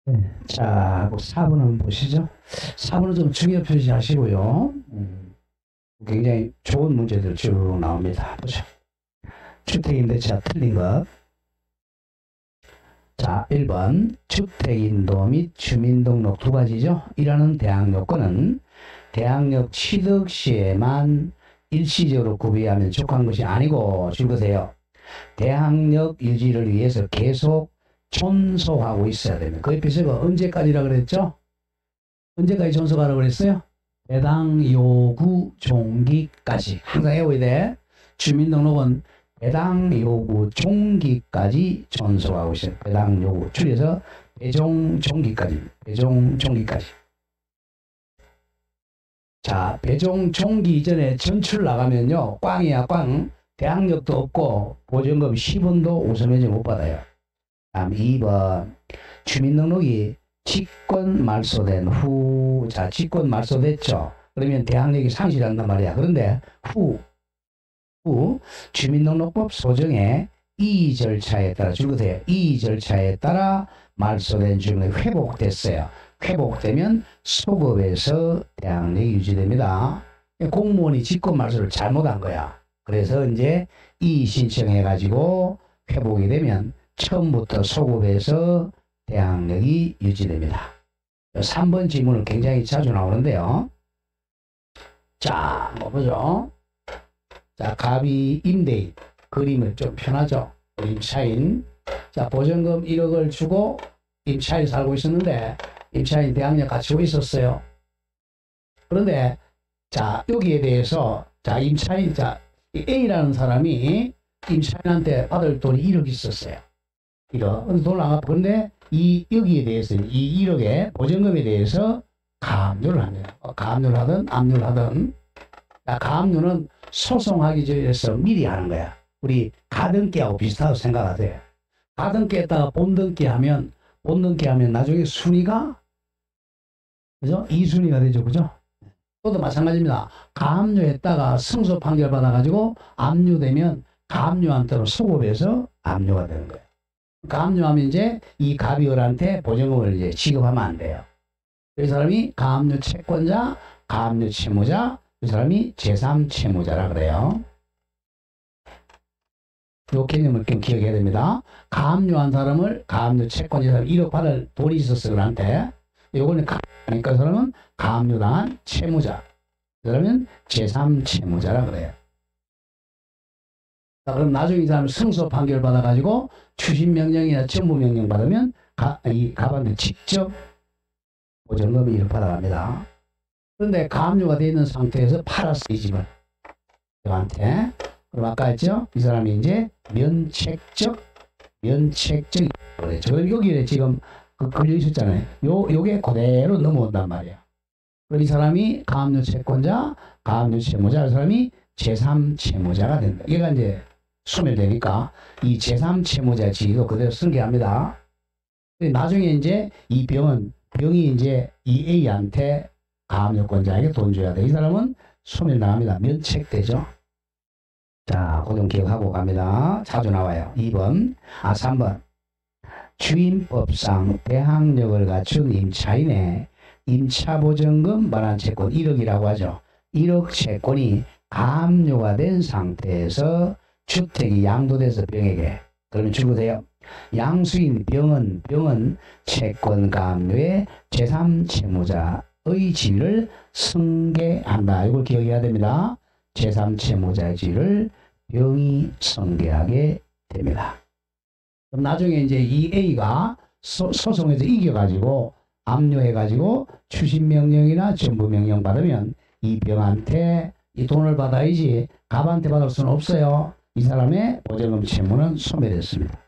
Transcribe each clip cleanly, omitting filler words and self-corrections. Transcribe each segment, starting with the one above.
네. 자, 4번 한번 보시죠. 4번은 좀 중요 표시하시고요. 굉장히 좋은 문제들 쭉 나옵니다. 보죠. 주택임대차 틀린 것. 자, 1번 주택인도 및 주민등록 두 가지죠. 이라는 대항 요건은 대항력 취득 시에만 일시적으로 구비하면 족한 것이 아니고 줄거세요. 대항력 유지를 위해서 계속 존속하고 있어야 됩니다. 그 에피소드가 언제까지라 그랬죠? 언제까지 존속하라고 그랬어요? 배당 요구 종기까지. 항상 외워야 돼. 주민등록은 배당 요구 종기까지 존속하고 있어요. 배당 요구 줄여서 배종 종기까지. 배종 종기까지. 자, 배종 종기 이전에 전출 나가면요, 꽝이야, 꽝. 대항력도 없고 보증금 10원도 우선면제 못 받아요. 다음 2번 주민등록이 직권 말소된 후, 자, 직권 말소됐죠. 그러면 대항력이 상실한단 말이야. 그런데 후 주민등록법 소정의 이 절차에 따라 줄거세요. 이 절차에 따라 말소된 주민이 회복됐어요. 회복되면 소급에서 대항력이 유지됩니다. 공무원이 직권 말소를 잘못한 거야. 그래서 이제 이 신청해가지고 회복이 되면 처음부터 소급해서 대항력이 유지됩니다. 3번 질문은 굉장히 자주 나오는데요. 자, 뭐 보죠. 자, 갑이 임대인. 그림을 좀 편하죠. 임차인. 자, 보증금 1억을 주고 임차인 살고 있었는데 임차인 대항력 갖추고 있었어요. 그런데 자, 여기에 대해서 자, 임차인, 자, A라는 사람이 임차인한테 받을 돈이 1억 있었어요. 1억. 근데 돈을 안 갚고, 근데 여기에 대해서, 이 1억의 보증금에 대해서 가압류를 합니다. 가압류를 하든, 압류를 하든. 가압류는 소송하기 전에서 미리 하는 거야. 우리 가등기하고 비슷하다고 생각하세요. 가등기에다가 본등기 하면 나중에 순위가, 그죠? 2순위가 되죠. 그죠? 또도 마찬가지입니다. 가압류했다가 승소 판결 받아가지고 압류되면 가압류한테로 소급해서 압류가 되는 거예요. 가압류하면 이제 이 갑이을한테 보증금을 이제 지급하면 안 돼요. 이 사람이 가압류 채권자, 가압류 채무자, 이 사람이 제3 채무자라 그래요. 이 개념을 좀 기억해야 됩니다. 가압류한 사람을 가압류 채권자 1억 받을 돈이 있었어 그한테. 요거는 그러니까 그 사람은 가압류당한 채무자. 그러면 제3 채무자라 그래요. 자, 그럼 나중에 이 사람이 승소 판결 받아가지고 추심명령이나 전부명령 받으면 이 갑한테 직접 보증금을 1억 받아갑니다. 그런데 가압류가 되어 있는 상태에서 팔았어, 이 집을. 저한테. 그럼 아까 했죠? 이 사람이 이제 면책적, 그럼 여기에 지금 걸려 있었잖아요. 요게 그대로 넘어온단 말이야. 그럼 이 사람이 가압류 채권자, 가압류 채무자, 이 사람이 제3 채무자가 된다. 얘가 이제 소멸되니까 이 제3 채무자 지위도 그대로 승계합니다. 나중에 이제 이 병이 이제 이 A한테 가압류권자에게 돈 줘야 돼. 이 사람은 소멸당합니다. 면책되죠. 자, 그 좀 기억하고 갑니다. 자주 나와요. 3번. 주임법상 대항력을 갖춘 임차인의 임차보증금 반환채권 1억이라고 하죠. 1억 채권이 가압류가 된 상태에서 주택이 양도돼서 병에게. 그러면 줄거세요. 양수인 병은 채권 가압류의 제3 채무자의 지위를 승계한다. 이걸 기억해야 됩니다. 제3 채무자의 지위를 병이 승계하게 됩니다. 그럼 나중에 이제 이 A가 소송에서 이겨가지고 압류해가지고 추심명령이나 전부명령 받으면 이 병한테 이 돈을 받아야지 갑한테 받을 수는 없어요. 이 사람의 보증금 채무는 소멸했습니다.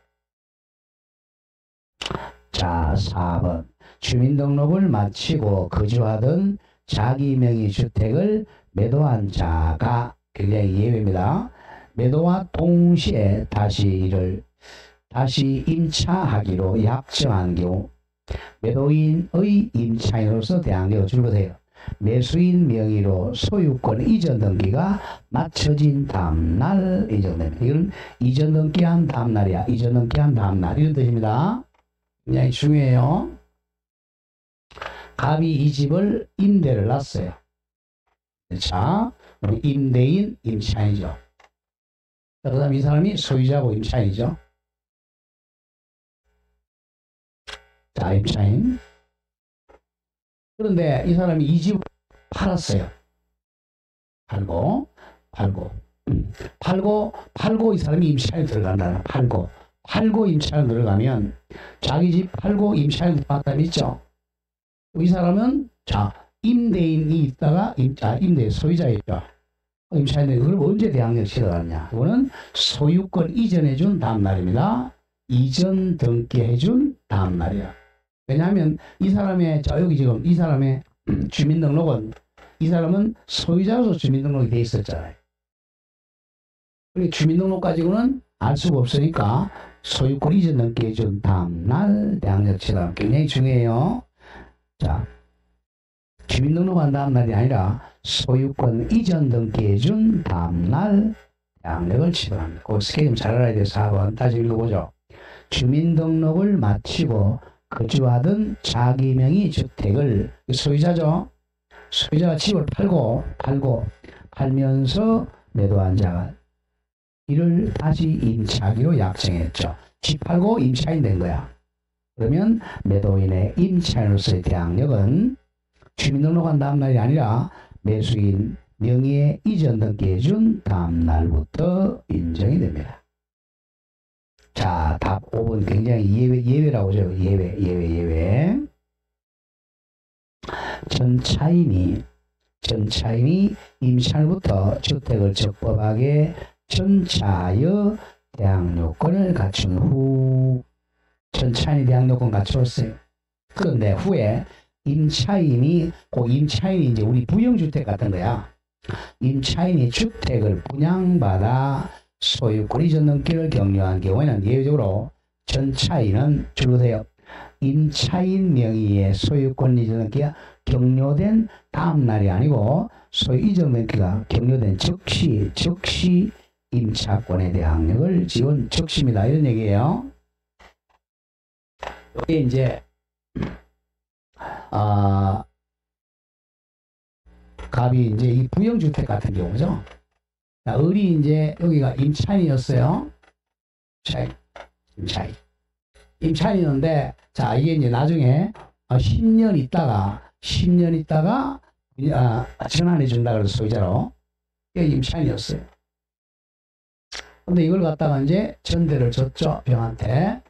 자, 4번. 주민등록을 마치고 거주하던 자기 명의 주택을 매도한 자가 굉장히 예외입니다. 매도와 동시에 다시 임차하기로 약정한 경우 매도인의 임차인으로서 대항력을 줄거세요. 매수인 명의로 소유권 이전 등기가 마쳐진 다음날 이전됩니다. 이건 이전 등기한 다음날이야. 이전 등기한 다음날 이런 뜻입니다. 굉장히 중요해요. 갑이 이 집을 임대를 놨어요. 자, 우리 임대인 임차인이죠. 그 다음 이 사람이 소유자고 임차인이죠. 자, 임차인. 그런데 이 사람이 이 집을 팔았어요. 팔고 이 사람이 임차인 들어간다. 팔고 임차인 들어가면 자기 집 팔고 임차인 들어갔다면 있죠. 이 사람은 자 임대인이 있다가 임대 소유자였죠. 임차인이 그럼 언제 대항력 치러갔냐? 이거는 소유권 이전해준 다음 날입니다. 이전 등기해준 다음 날이야. 왜냐하면 이 사람의 여기 지금 이 사람의 주민등록은 이 사람은 소유자로서 주민등록이 돼 있었잖아요. 주민등록 가지고는 알 수가 없으니까 소유권 이전 등기해준 다음 날 대항력 치러 굉장히 중요해요. 자, 주민등록한 다음 날이 아니라 소유권 이전 등기해준 다음 날 대항력을 치러합니다. 그 스케줄 잘 알아야 돼서 4번 다시 읽어보죠. 주민등록을 마치고 거주하던 자기 명의 주택을 소유자죠. 소유자가 집을 팔면서 매도한 자가 이를 다시 임차하기로 약정했죠. 집 팔고 임차인 된 거야. 그러면 매도인의 임차인으로서의 대항력은 주민등록한 다음 날이 아니라 매수인 명의의 이전 등기해준 다음 날부터 인정이 됩니다. 자, 답 5번 굉장히 예외라고 하죠. 예외. 전차인이 임차인부터 주택을 적법하게 전차하여 대항요건을 갖춘 후 전차인이 대항요건 갖추었어요. 그런데 후에 임차인이 이제 우리 부영주택 같은 거야. 임차인이 주택을 분양받아 소유권 이전 등기를 격려한 경우에는 예외적으로 전차인은 줄으세요. 임차인 명의의 소유권 이전 등기가 격려된 다음 날이 아니고 소유 이전 등기가 격려된 즉시 임차권에 대한 항력을 지원 즉시입니다. 이런 얘기예요. 이게 이제 갑이 이제 이 부영주택 같은 경우죠. 자, 을이 이제 여기가 임차인이었어요. 임차인이었는데 자 이게 이제 나중에 10년 있다가 전환해 준다 그래서 소유자로 이게 임차인이었어요. 근데 이걸 갖다가 이제 전대를 줬죠. 병한테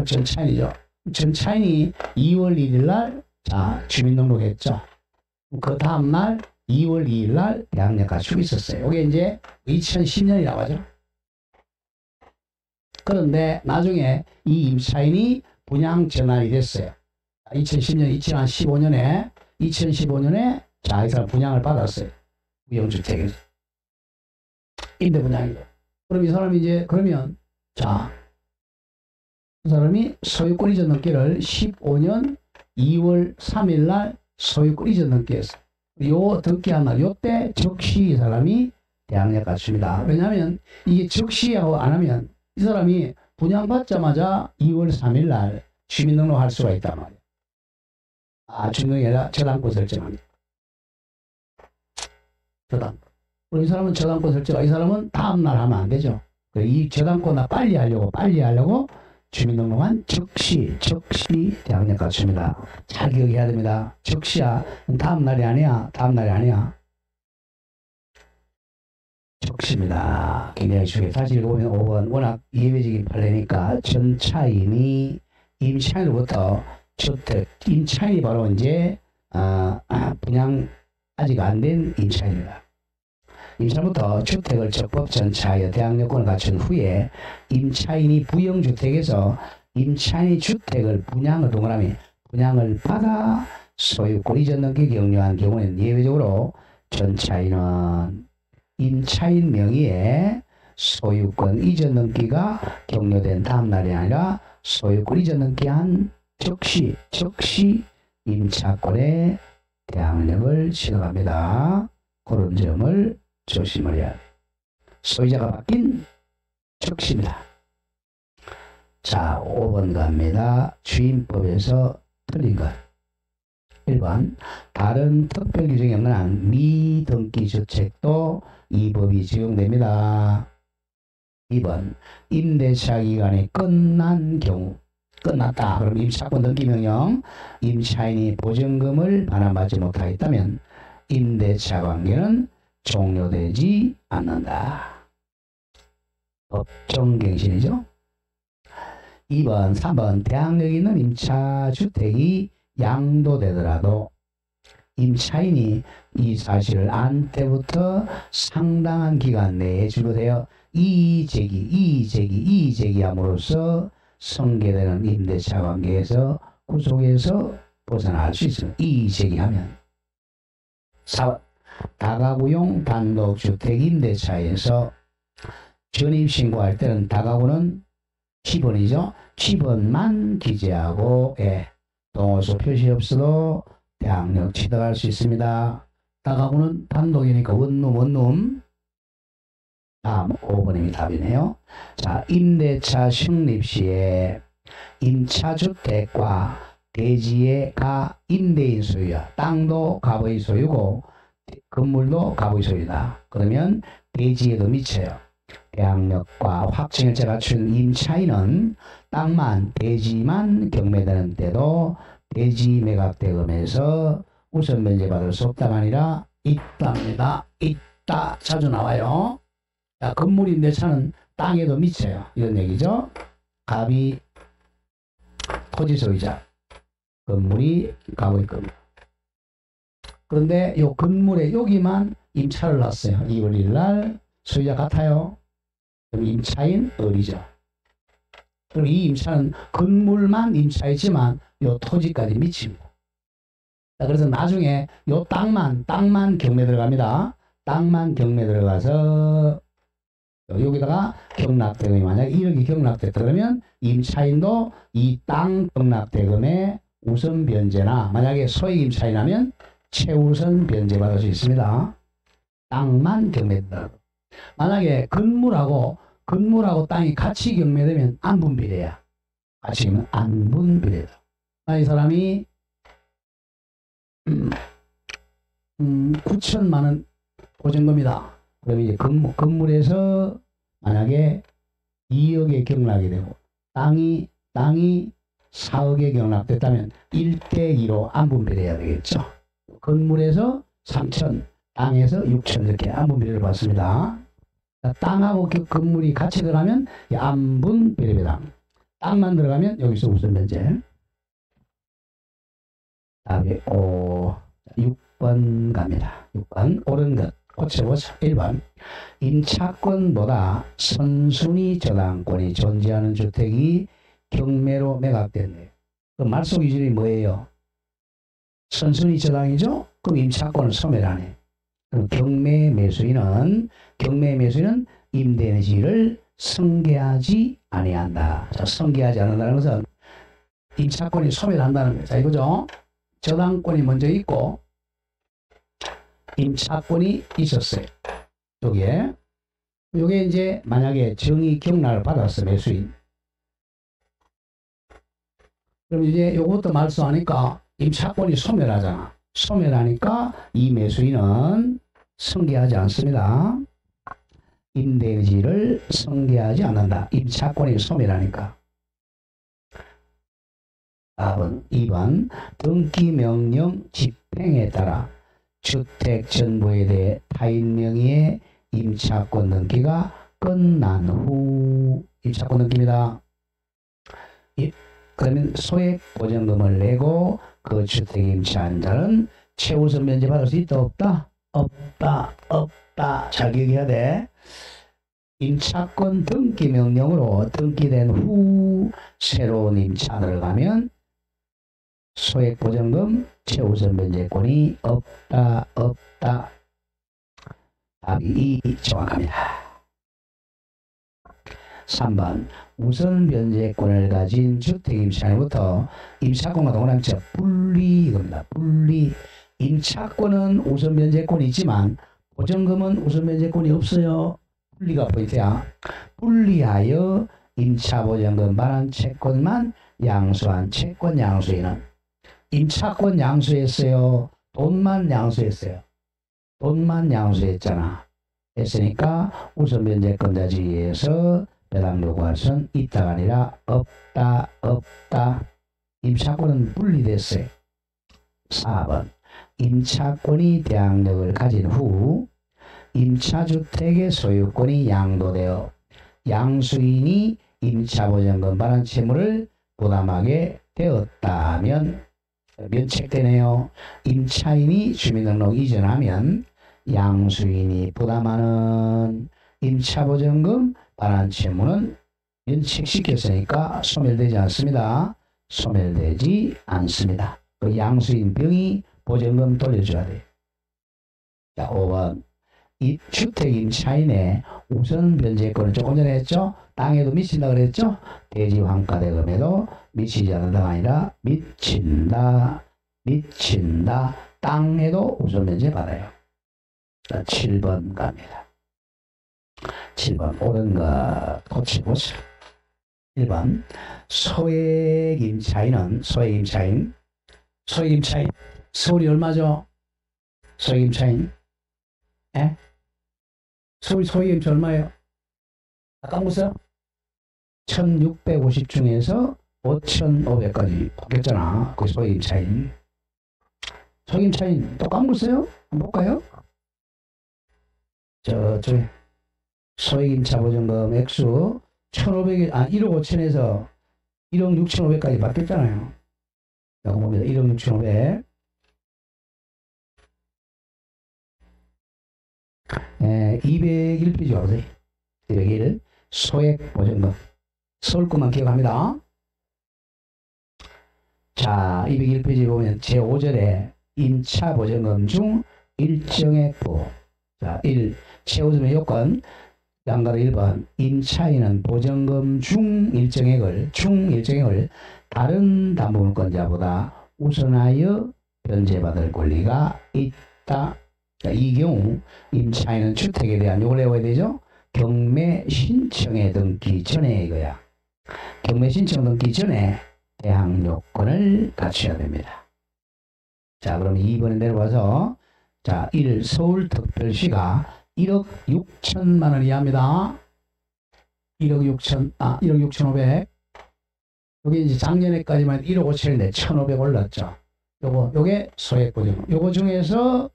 전차인이죠. 전차인이 2월 1일 날 자 주민등록 했죠. 그 다음날 2월 2일 날 대항력 갖추고 있었어요. 이게 이제 2010년이라고 하죠. 그런데 나중에 이 임차인이 분양 전환이 됐어요. 2015년에 자, 이 사람 분양을 받았어요. 부영주택에서. 임대 분양이죠. 그럼 이 사람이 이제 그러면 자, 그 사람이 소유권 이전 등기를 15년 2월 3일 날 소유권 이전 등기 했어요. 요 등기한 날, 요때 즉시 이 사람이 대항력 갖춥니다. 왜냐하면 이게 즉시하고 안 하면 이 사람이 분양받자마자 2월 3일 날 주민등록 할 수가 있단 말이에요. 주민등록이 아니라 저당권 설정합니다. 이 사람은 저당권 설정, 이 사람은 다음날 하면 안 되죠. 이 저당권을 빨리 하려고 주민등록한 즉시 대항력 갖춥니다. 잘 기억해야 됩니다. 즉시야. 다음날이 아니야. 즉시입니다. 굉장히 중요해요. 다시 읽어보면 5번 워낙 예외적인 판례니까 전차인이 임차인으로부터 주택, 임차인이 바로 이제 분양 아직 안 된 임차인입니다. 임차인부터 주택을 적법 전차하여 대항력권을 갖춘 후에 임차인이 부영주택에서 임차인이 주택을 분양을 받아 소유권 이전 등기 격려한 경우에는 예외적으로 전차인은 임차인 명의의 소유권 이전 등기가 격려된 다음 날이 아니라 소유권 이전 등기한 즉시 임차권에 대항력을 치러갑니다. 그런 점을 조심을 해야 돼요. 소유자가 바뀐 즉시입니다. 자, 5번 갑니다. 주임법에서 틀린 것. 1번 다른 특별 규정이 없는 한 미등기 주택도 이 법이 적용됩니다. 2번 임대차 기간이 끝난 경우 끝났다. 그럼 임차권 등기명령 임차인이 보증금을 반환받지 못하겠다면 임대차 관계는 종료되지 않는다. 법정갱신이죠. 2번 3번 대항력이 있는 임차주택이 양도되더라도 임차인이 이 사실을 안 때부터 상당한 기간 내에 주거되어 이의제기함으로써 성계되는 임대차 관계에서 구속에서 벗어날 수 있습니다. 이의제기하면. 4번 다가구용 단독주택 임대차에서 전입신고할 때는 다가구는 T번이죠. T번만 기재하고 동호수 표시 없어도 대항력 취득할 수 있습니다. 다가구는 단독이니까 원룸. 다음 5번이 답이네요. 자, 임대차 식립 시에 임차주택과 대지의 임대인 소유야. 땅도 갑의 소유고 건물도 갑의 소유다. 그러면 대지에도 미쳐요. 대항력과 확정일자 갖춘 임차인은 땅만 대지만 경매되는 때도 대지 매각대금에서 우선 면제받을 수 없다가 아니라 있답니다. 있다. 자주 나와요. 자, 건물 임대차는 땅에도 미쳐요. 이런 얘기죠. 갑이 토지 소유자, 건물이 갑의 건물. 그런데 요 건물에 여기만 임차를 놨어요. 2월 1일 날 소유자 같아요. 그럼 임차인 을이죠. 그럼 이 임차는 건물만 임차이지만 요 토지까지 미칩니다. 자, 그래서 나중에 요 땅만 경매 들어갑니다. 땅만 경매 들어가서 여기다가 경락대금이 만약 1억이 경락됐다 그러면 임차인도 이 땅 경락대금에 우선 변제나 만약에 소액 임차인하면 최우선 변제 받을 수 있습니다. 땅만 경매된다. 만약에 건물하고 땅이 같이 경매되면 안분비례야. 같이 경매는 안분비례다. 이 사람이 9천만 원 보증금이다. 그러면 이제 건물에서 만약에 2억에 경락이 되고 땅이 4억에 경락됐다면 1대2로 안분비례해야 되겠죠. 건물에서 3천, 땅에서 6천 이렇게 안분비례를 받습니다. 땅하고 건물이 같이 들어가면 안분비례배당. 땅만 들어가면 여기서 우선 면제. 다음에 6번 갑니다. 6번 옳은 것. 고쳐보자. 1번 임차권보다 선순위 저당권이 존재하는 주택이 경매로 매각됐네요. 그 말소 기준이 뭐예요? 선순위 저당이죠? 그럼 임차권을 소멸하네. 그럼 경매 매수인은 임대인의 지위를 승계하지 아니한다. 자, 승계하지 않는다는 것은 임차권이 소멸한다는 거예요. 자, 이거죠? 저당권이 먼저 있고 임차권이 있었어요. 요게 이제 만약에 정의 경락을 받았어, 매수인. 그럼 이제 요것도 말소하니까 임차권이 소멸하잖아. 소멸하니까 이 매수인은 승계하지 않습니다. 임대인의 지위를 승계하지 않는다. 임차권이 소멸하니까. 2번 등기명령 집행에 따라 주택 전부에 대해 타인 명의의 임차권 등기가 끝난 후 임차권 등기입니다. 그러면 소액 보증금을 내고 그 주택 임차한 자는 최우선 면제 받을 수 있다 없다? 없다. 잘 기억해야 돼. 임차권 등기 명령으로 등기된 후 새로운 임차를 가면 소액 보증금 최우선 면제권이 없다. 답이 정확합니다. 3번 우선 면제권을 가진 주택 임차인부터 임차권과 동일한 분리 이겁니다. 분리. 임차권은 우선 면제권이 있지만 보증금은 우선 면제권이 없어요. 분리가 포인트야. 분리하여 임차 보증금 반환 채권만 양수한 채권 양수인은 임차권 양수했어요? 돈만 양수했어요? 돈만 양수했잖아. 했으니까 우선 면제권자 지위에서 배당 요구할 수는 있다가 아니라 없다. 임차권은 분리됐어요. 4번 임차권이 대항력을 가진 후 임차주택의 소유권이 양도되어 양수인이 임차보전금 반환 채무를 부담하게 되었다면 면책되네요. 임차인이 주민등록 이전하면 양수인이 부담하는 임차보전금 반환 채무는 면책시켰으니까 소멸되지 않습니다. 소멸되지 않습니다. 그 양수인 병이 보전금 돌려줘야 돼요. 자, 5번 이 주택 임차인의 우선 변제권은 조금 전에 했죠. 땅에도 미친다 그랬죠. 대지 환가 대금에도 미치지 않는다가 아니라 미친다. 땅에도 우선 변제 받아요. 자, 7번 갑니다. 7번 옳은 거 고쳐보자. 1번 소액 임차인 서울이 얼마죠? 소액 임차인 서울 소액 임차인 얼마예요? 아까 보세요. 1650 중에서 5500까지 바뀌었잖아. 그 소액 임차인. 소액 임차인 또 까먹었어요? 한번 볼까요? 저쪽에 소액 임차 보증금 액수 1억 5천에서 1억 6,500까지 바뀌었잖아요. 이거 봅니다. 1억 6,500. 201페이지 와보세요. 201 소액 보증금. 서울 것만 기억합니다. 자, 201페이지 보면 제5절에 임차 보증금 중 일정액부. 자, 1. 최우선의 요건. 양가로 1번 임차인은 보증금 중 일정액을 다른 담보물권자보다 우선하여 변제받을 권리가 있다. 자, 이 경우 임차인은 주택에 대한 요구를 해야 되죠. 경매 신청에 등기 전에 이거야. 경매 신청 등기 전에 대항 요건을 갖춰야 됩니다. 자, 그럼 2번에 내려와서 자, 1. 서울특별시가 1억 6천만 원 이하입니다. 1억 6,500. 여기 이제 작년에까지만 1억 5천인데 1,500 올랐죠. 요게 소액보증금. 요거 중에서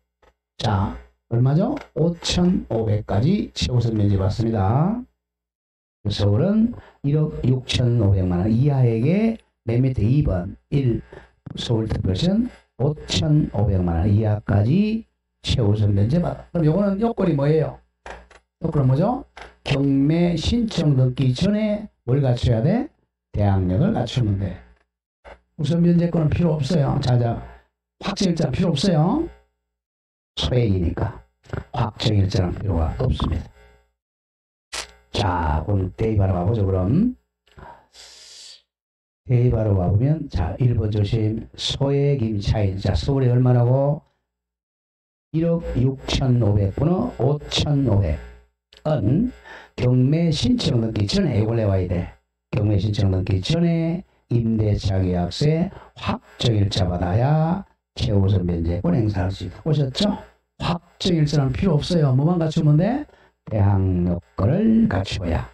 자, 얼마죠? 5,500까지 최우선 면제 받습니다. 서울은 1억 6,500만 원 이하에게 맨 밑에 2번 1. 서울특별시는 5,500만 원 이하까지 최우선 면제 받아. 그럼 요거는 요건이 뭐예요? 요건은 뭐죠? 경매 신청 등기 전에 뭘 갖춰야 돼? 대항력을 갖추면 돼. 우선 면제권은 필요 없어요. 자자, 확정일자는 필요 없어요. 소액이니까 확정일자는 필요가 없습니다. 자, 그럼 대입하러 가보죠. 그럼 대입하러 가보면 자, 1번 조심. 소액 임차인. 자, 서울이 얼마라고? 1억 6,500 번호 5,500은 경매 신청 등기 전에 이걸 내와야 돼. 경매 신청 등기 전에 임대차 계약서에 확정일자 받아야 최우선 면제권 행사할 수 있다. 보셨죠? 확정일자는 필요 없어요. 뭐만 갖추면 돼? 대항 요건을 갖추어야.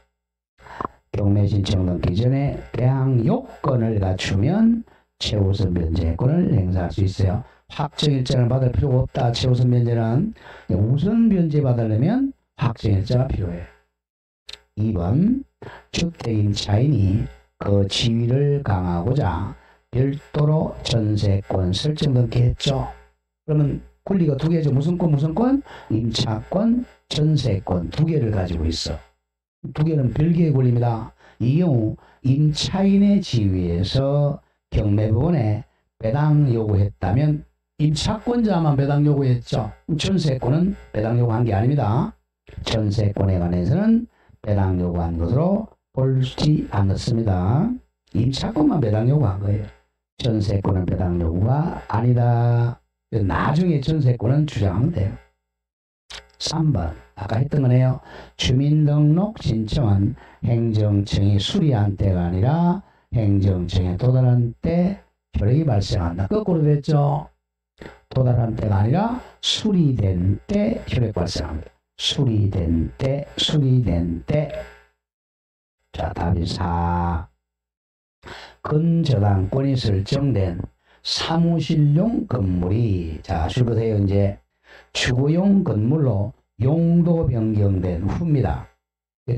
경매 신청 등기 전에 대항 요건을 갖추면 최우선 면제권을 행사할 수 있어요. 확정일자를 받을 필요가 없다. 최우선 면제는 우선 면제 받으려면 확정일자가 필요해. 2번 주택임차인이 그 지위를 강화하고자 별도로 전세권 설정 등기했죠. 그러면 권리가 두 개죠. 무슨 권? 임차권, 전세권 두 개를 가지고 있어. 두 개는 별개의 권리입니다. 이 경우 임차인의 지위에서 경매법원에 배당 요구했다면 임차권자만 배당 요구했죠. 전세권은 배당 요구한 게 아닙니다. 전세권에 관해서는 배당 요구한 것으로 볼지 않았습니다. 임차권만 배당 요구한 거예요. 전세권은 배당 요구가 아니다. 나중에 전세권은 주장하면 돼요. 3번 아까 했던 거네요. 주민등록 신청은 행정청이 수리한 때가 아니라 행정청에 도달한 때 혈액이 발생한다. 거꾸로 됐죠. 도달한 때가 아니라 수리된 때 혈액 발생합니다. 수리된 때, 수리된 때. 자, 답이 4. 근저당권이 설정된 사무실용 건물이, 자, 줄거세요. 이제 주거용 건물로 용도 변경된 후입니다.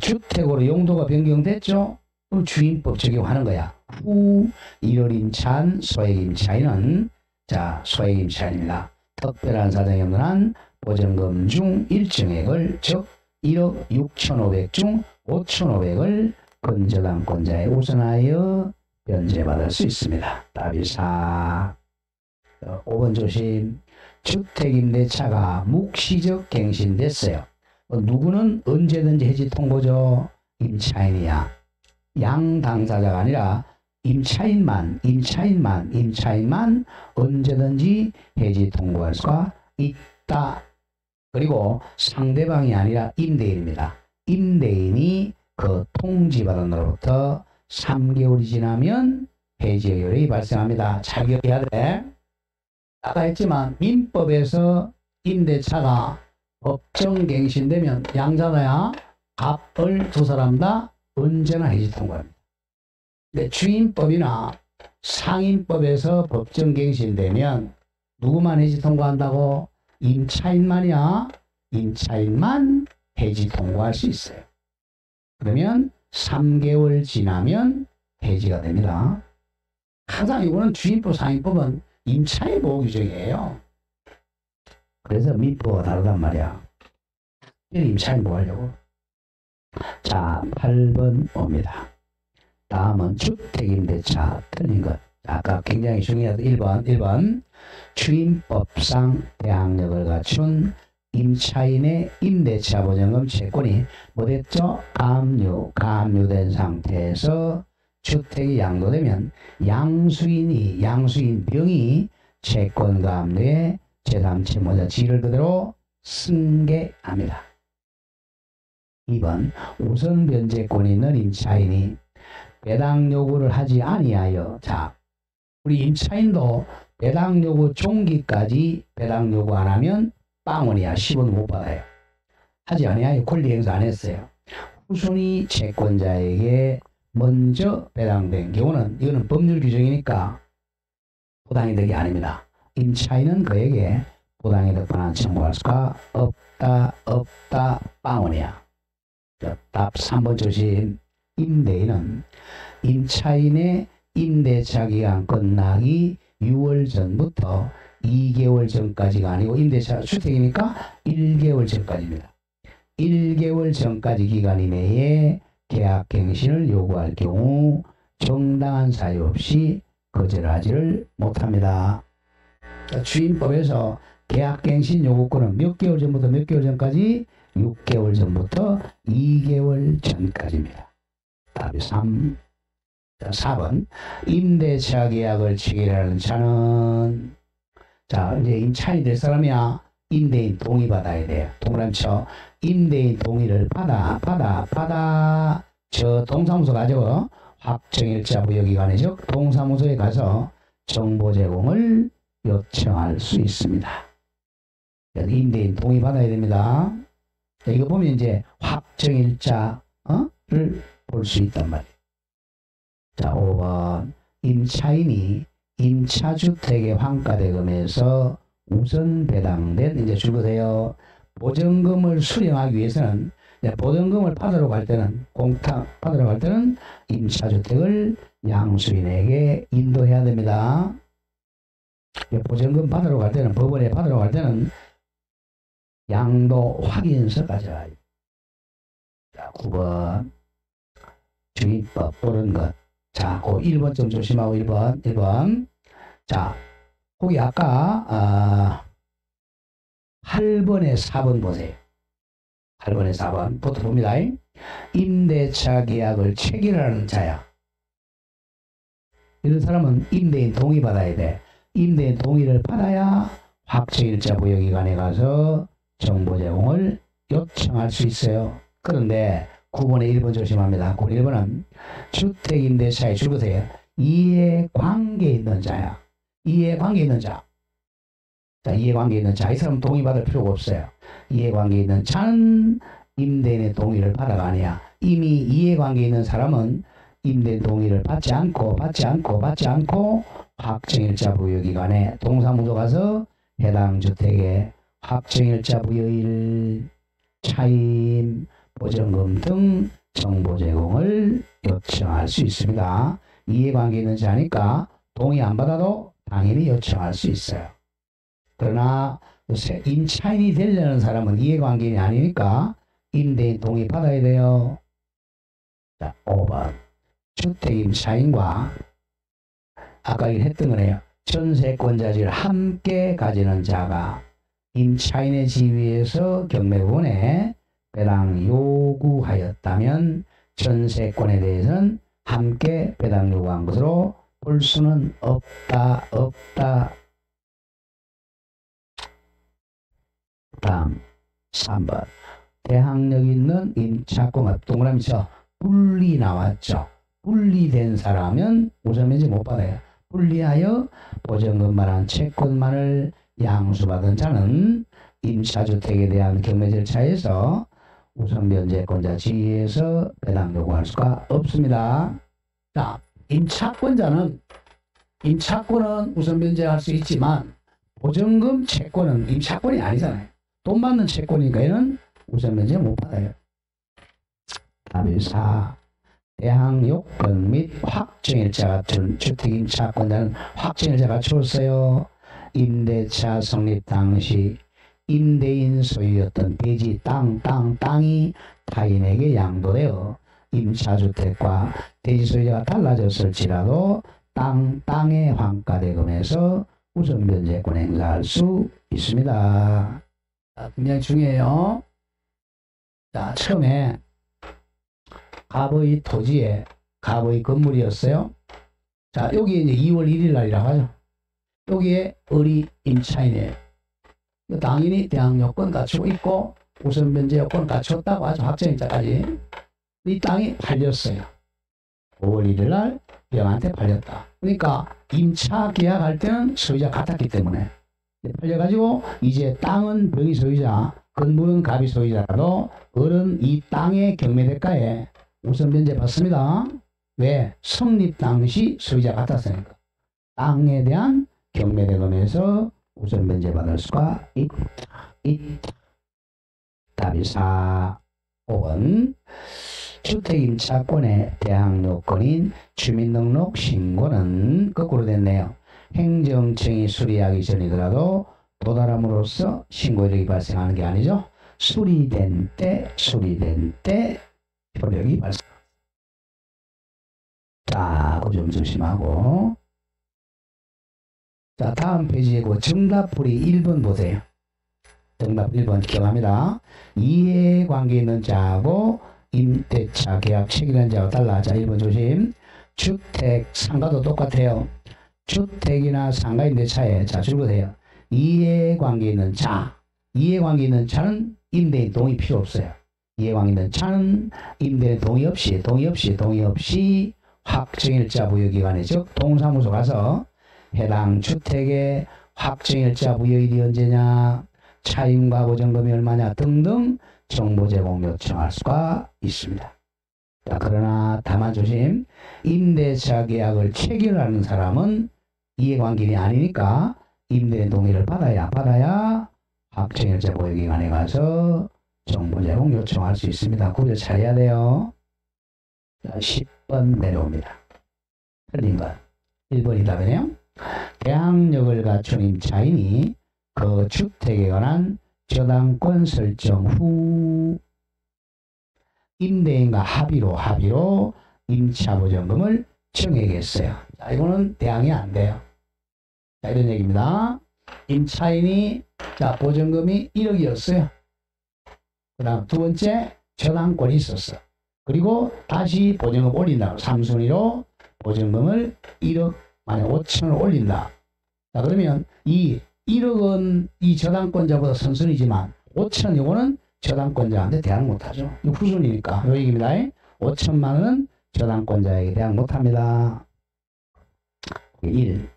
주택으로 용도가 변경됐죠? 그럼 주임법 적용하는 거야. 후 1월 임차한 소액 임차인은, 자, 소액 임차인입니다. 특별한 사정이 없는 한 보증금 중 일정액을, 즉 1억 6,500 중 5,500을 근저당권자에 우선하여 변제받을 수 있습니다. 답이 4. 5번 조심. 주택임대차가 묵시적 갱신됐어요. 누구는 언제든지 해지 통보죠. 임차인이야. 양당사자가 아니라 임차인만 언제든지 해지 통보할 수가 있다. 그리고 상대방이 아니라 임대인입니다. 임대인이 그 통지받은 날로부터 3개월이 지나면 해지 의결이 발생합니다. 잘 기억해야 돼. 아까 했지만 민법에서 임대차가 법정갱신되면 양자가야 갑을 두 사람 다 언제나 해지 통보합니다. 근데 주임법이나 상임법에서 법정갱신되면 누구만 해지 통보한다고? 임차인만이야. 임차인만 해지 통보할 수 있어요. 그러면 3개월 지나면 해지가 됩니다. 항상 이거는 주임법, 상임법은 임차인 보호 규정이에요. 그래서 민법과 다르단 말이야. 임차인 보호하려고. 자, 8번 옵니다. 다음은 주택임대차 틀린 것. 아까 굉장히 중요하다. 1번 주임법상 대항력을 갖춘 임차인의 임대차 보증금 채권이 뭐됐죠? 가압류된 상태에서 주택이 양도되면 양수인 병이 채권 가압류에 제3 채무자 지위를 그대로 승계합니다. 2번 우선 변제권이 있는 임차인이 배당 요구를 하지 아니하여, 자, 우리 임차인도 배당 요구 종기까지 배당 요구 안 하면 빵원이야. 10원 못 받아요. 하지 아니하여 권리 행사 안 했어요. 후순위 채권자에게 먼저 배당된 경우는, 이거는 법률 규정이니까 부당이득이 아닙니다. 임차인은 그에게 부당이득 반환 청구할 수가 없다 빵원이야. 답 3번 조심. 임대인은 임차인의 임대차 기간 끝나기 6월 전부터 2개월 전까지가 아니고, 임대차 주택이니까 1개월 전까지입니다. 1개월 전까지 기간 이내에 계약갱신을 요구할 경우 정당한 사유 없이 거절하지를 못합니다. 주임법에서 계약갱신 요구권은 몇 개월 전부터 몇 개월 전까지? 6개월 전부터 2개월 전까지입니다. 답이 3. 자, 4번 임대차 계약을 체결하는 자는, 자, 이제 임차인이 될 사람이야. 임대인 동의 받아야 돼요. 동그라미 쳐. 임대인 동의를 받아 저 동사무소 가지고 확정일자 부여기관에, 즉 동사무소에 가서 정보 제공을 요청할 수 있습니다. 임대인 동의 받아야 됩니다. 자, 이거 보면 이제 확정일자를 볼 수 있단 말이에요. 자, 5번 임차인이 임차주택의 환가대금에서 우선 배당된, 이제 줄거세요. 보증금을 수령하기 위해서는, 보증금을 받으러 갈 때는, 공탁 받으러 갈 때는 임차주택을 양수인에게 인도해야 됩니다. 보증금 받으러 갈 때는, 법원에 받으러 갈 때는 양도 확인서 가져와요. 자, 9번 주임법 옳은 것. 자, 그 1번 좀 조심하고 1번. 자, 거기 아까 8번에 4번 보세요. 8번에 4번 부터 봅니다. 임대차 계약을 체결하는 자야. 이런 사람은 임대인 동의 받아야 돼. 임대인 동의를 받아야 확정일자 부여기관에 가서 정보 제공을 요청할 수 있어요. 그런데 9번에 1번 조심합니다. 1번은 주택임대차에 줄거세요. 이해관계 있는 자야. 이해관계 있는 자. 자, 이해관계 있는 자. 이 사람은 동의받을 필요가 없어요. 이해관계 있는 자는 임대인의 동의를 받아가 아니야. 이미 이해관계 있는 사람은 임대인 동의를 받지 않고 확정일자 부여기간에 동사무소 가서 해당 주택의 확정일자 부여일, 차임, 보전금 등 정보 제공을 요청할 수 있습니다. 이해관계 있는 자니까 동의 안 받아도 당연히 요청할 수 있어요. 그러나 요새 임차인이 되려는 사람은 이해관계인이 아니니까 임대인 동의 받아야 돼요. 자, 5번. 주택 임차인과 아까 했던 거네요. 전세권자지를 함께 가지는 자가 임차인의 지위에서 경매부원에 배당 요구하였다면 전세권에 대해서는 함께 배당 요구한 것으로 볼 수는 없다. 다음 3번. 대항력 있는 임차권 동그라미 쳐 분리 나왔죠. 분리된 사람은 우선 면제 못 받아요. 분리하여 보전금만한 채권만을 양수받은 자는 임차주택에 대한 경매 절차에서 우선 면제권자 지위에서 배당 요구할 수가 없습니다. 자, 임차권은 우선 면제할 수 있지만 보전금 채권은 임차권이 아니잖아요. 돈 받는 채권이니까 얘는 우선 면제 못 받아요. 답이 4. 대항 요건 및 확정일자 같은 주택임차권자는 확정일자 갖추었어요. 임대차 성립 당시 임대인 소유였던 대지 땅이 타인에게 양도되어 임차주택과 대지 소유자가 달라졌을지라도 땅의 환가대금에서 우선 면제권 행사할 수 있습니다. 자, 굉장히 중요해요. 자, 처음에 갑의 토지에 갑의 건물이었어요. 자, 여기 이제 2월 1일 날이라고 하죠. 여기에 을이 임차인이에요. 당연히 대항 요건 갖추고 있고 우선 면제 요건 갖췄다고 하죠. 확정일자까지. 이 땅이 팔렸어요. 5월 1일 날 병한테 팔렸다. 그러니까 임차 계약할 때는 소유자 같았기 때문에 팔려가지고 이제 땅은 병이 소유자, 건물은 갑이 소유자라도 을은 이 땅의 경매대가에 우선 면제 받습니다. 왜? 성립 당시 소유자 같았으니까. 땅에 대한 경매대금에서 우선 면제 받을 수가 있다. 답이 4. 5번. 주택임차권의 대항 요건인 주민등록 신고는 거꾸로 됐네요. 행정청이 수리하기 전이더라도 도달함으로써 신고력이 발생하는 게 아니죠. 수리된 때 효력이 발생. 자, 그 점 조심하고. 자, 다음 페이지에 그 정답풀이 1번 보세요. 정답 1번 기억합니다. 이해관계 있는 자하고 임대차 계약 체결한 자하고 달라. 자, 1번 조심. 주택, 상가도 똑같아요. 주택이나 상가 임대차에 자 줄거세요. 이해관계 있는 자. 이해관계 있는 자는 임대인 동의 필요 없어요. 이해관계 있는 자는 임대인 동의 없이 확정일자 부여기간에 즉 동사무소 가서 해당 주택의 확정일자 부여일이 언제냐, 차임과 보전금이 얼마냐 등등 정보 제공 요청할 수가 있습니다. 자, 그러나 다만 조심. 임대차 계약을 체결하는 사람은 이해관계인이 아니니까 임대인 동의를 받아야 확정일자 부여기간에 가서 정보 제공 요청할 수 있습니다. 구별 잘해야 돼요. 자, 10번 내려옵니다. 틀린 건 1번이 답이네요. 대항력을 갖춘 임차인이 그 주택에 관한 저당권 설정 후 임대인과 합의로 임차보전금을 정액했어요. 자, 이거는 대항이 안 돼요. 자, 이런 얘기입니다. 임차인이 자 보전금이 1억이었어요. 그 다음 두 번째 저당권이 있었어. 그리고 다시 보전금 올린다고 3순위로 보전금을 1억 만약 5천을 올린다. 자, 그러면 이 1억은 이 저당권자보다 선순위지만 5천 이거는 저당권자한테 대항 못하죠. 이거 후순위니까 이 얘기입니다. 5천만 원은 저당권자에게 대항 못합니다. 1.